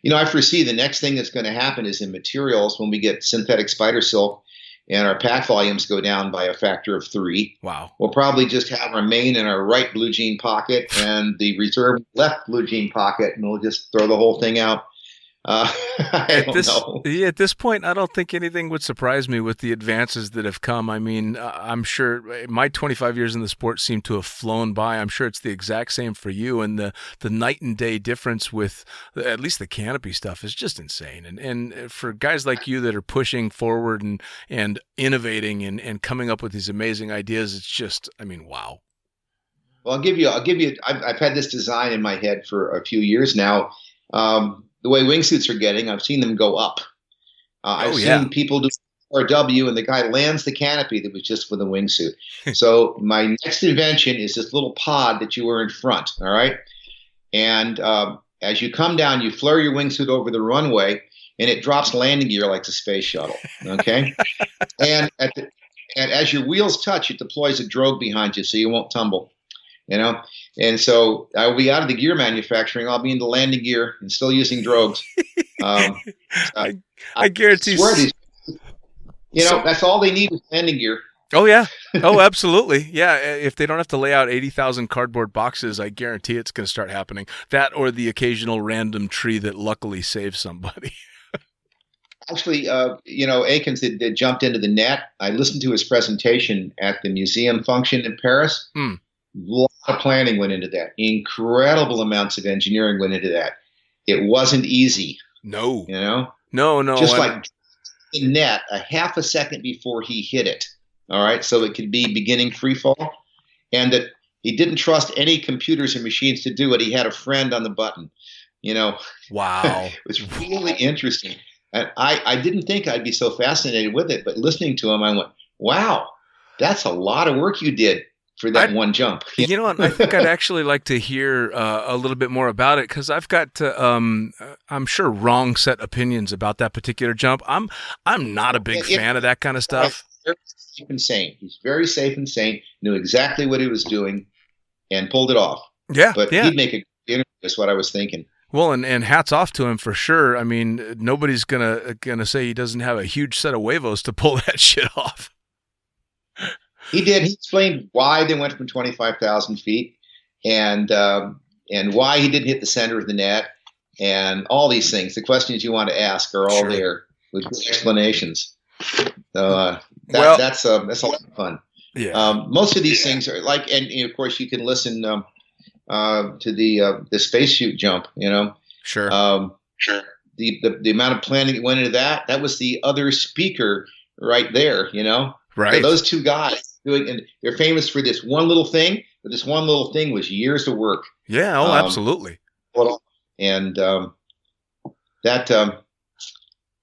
You know, I foresee the next thing that's going to happen is in materials when we get synthetic spider silk and our pack volumes go down by a factor of 3. Wow. We'll probably just have our main in our right blue jean pocket and the reserve left blue jean pocket, and we'll just throw the whole thing out. I don't know. Yeah, at this point, I don't think anything would surprise me with the advances that have come. I mean, I'm sure my 25 years in the sport seem to have flown by. I'm sure it's the exact same for you. And the night and day difference with at least the canopy stuff is just insane. And for guys like you that are pushing forward and innovating and coming up with these amazing ideas, it's just, I mean, wow. Well, I've had this design in my head for a few years now. The way wingsuits are getting, I've seen them go up. I've seen people do RW, and the guy lands the canopy that was just for the wingsuit. So my next invention is this little pod that you wear in front, all right? And as you come down, you flare your wingsuit over the runway, and it drops landing gear like the space shuttle, okay? and as your wheels touch, it deploys a drogue behind you so you won't tumble. You know, and so I'll be out of the gear manufacturing. I'll be into landing gear and still using drogues. I guarantee. That's all they need is landing gear. Oh yeah. Oh, absolutely. Yeah. If they don't have to lay out 80,000 cardboard boxes, I guarantee it's going to start happening. That or the occasional random tree that luckily saves somebody. Actually, Akins had jumped into the net. I listened to his presentation at the museum function in Paris. A lot of planning went into that. Incredible amounts of engineering went into that. It wasn't easy. No. You know? No. Just like the net a half a second before he hit it. All right? So it could be beginning free fall. And that he didn't trust any computers or machines to do it. He had a friend on the button. You know? Wow. It was really interesting. And I didn't think I'd be so fascinated with it, but listening to him, I went, wow, that's a lot of work you did for that one jump. You know what? I think I'd actually like to hear a little bit more about it, because I've got, I'm sure, wrong set opinions about that particular jump. I'm not a big fan of that kind of stuff. Very safe and sane. He's very safe and sane, knew exactly what he was doing, and pulled it off. Yeah, but he'd make a good interview, is what I was thinking. Well, and hats off to him for sure. I mean, nobody's gonna say he doesn't have a huge set of huevos to pull that shit off. He did. He explained why they went from 25,000 feet and why he didn't hit the center of the net and all these things. The questions you want to ask are all there with good explanations. So that's a lot of fun. Yeah. Most of these things are like, and of course you can listen to the space chute jump. You know. Sure. Sure. The amount of planning that went into that was the other speaker right there. You know. Right. So those two guys doing, and they're famous for this one little thing, but this one little thing was years of work. Yeah. Oh, absolutely. And that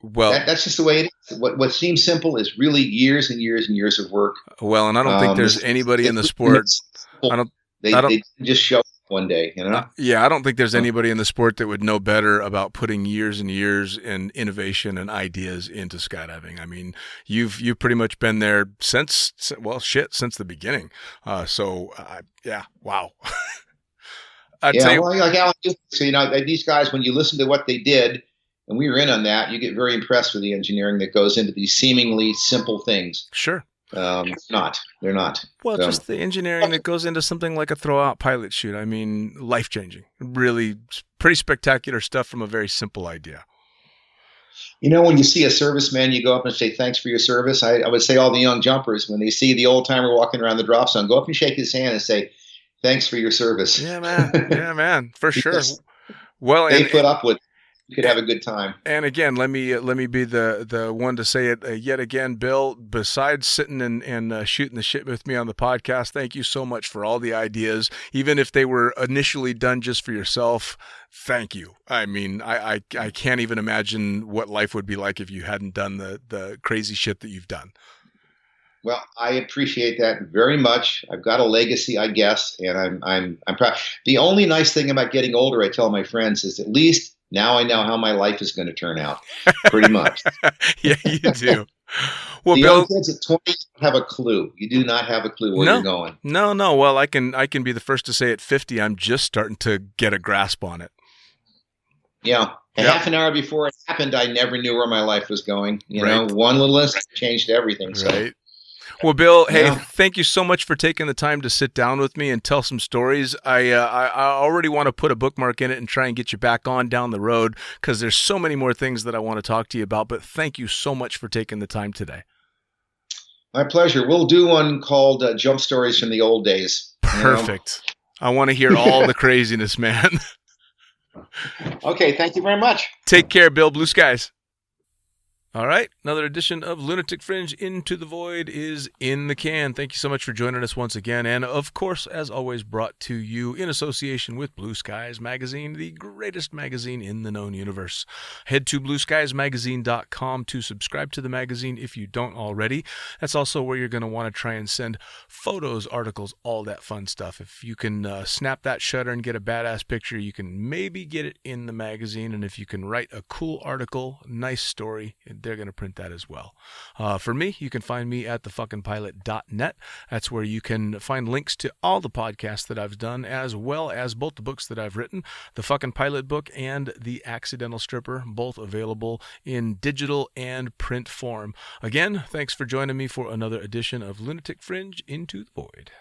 that's just the way it is. What seems simple is really years and years and years of work. Well, and I don't think there's anybody in the sport. They didn't just show up one day, you know? Yeah, I don't think there's anybody in the sport that would know better about putting years and years and innovation and ideas into skydiving. I mean, you've pretty much been there since the beginning. Yeah, wow. Like Alan, so these guys, when you listen to what they did, and we were in on that, you get very impressed with the engineering that goes into these seemingly simple things. Sure. They're not. Well, just the engineering that goes into something like a throw-out pilot chute. I mean, life-changing. Really pretty spectacular stuff from a very simple idea. When you see a serviceman, you go up and say, thanks for your service. I would say all the young jumpers, when they see the old-timer walking around the drop zone, go up and shake his hand and say, thanks for your service. Yeah, man. Yeah, man. For sure. Well, they put up with. You could have a good time. And again, let me be the one to say it yet again, Bill. Besides sitting and shooting the shit with me on the podcast, thank you so much for all the ideas, even if they were initially done just for yourself. Thank you. I mean, I can't even imagine what life would be like if you hadn't done the crazy shit that you've done. Well, I appreciate that very much. I've got a legacy, I guess, and I'm proud. The only nice thing about getting older, I tell my friends, is at least now I know how my life is going to turn out, pretty much. Yeah, you do. Well, the Bill, young kids at 20 have a clue. You do not have a clue where you're going. No. Well, I can be the first to say at 50, I'm just starting to get a grasp on it. Yeah. Half an hour before it happened, I never knew where my life was going. You know, one little incident changed everything. So. Right. Well, Bill, hey, thank you so much for taking the time to sit down with me and tell some stories. I already want to put a bookmark in it and try and get you back on down the road because there's so many more things that I want to talk to you about. But thank you so much for taking the time today. My pleasure. We'll do one called Jump Stories from the Old Days. Perfect. I want to hear all the craziness, man. Okay, thank you very much. Take care, Bill. Blue skies. All right, another edition of Lunatic Fringe Into the Void is in the can. Thank you so much for joining us once again. And, of course, as always, brought to you in association with Blue Skies Magazine, the greatest magazine in the known universe. Head to blueskiesmagazine.com to subscribe to the magazine if you don't already. That's also where you're going to want to try and send photos, articles, all that fun stuff. If you can snap that shutter and get a badass picture, you can maybe get it in the magazine. And if you can write a cool article, nice story, they're going to print that as well. For me, you can find me at thefuckingpilot.net. That's where you can find links to all the podcasts that I've done, as well as both the books that I've written, the Fucking Pilot book and the Accidental Stripper, both available in digital and print form. Again, thanks for joining me for another edition of Lunatic Fringe Into the Void.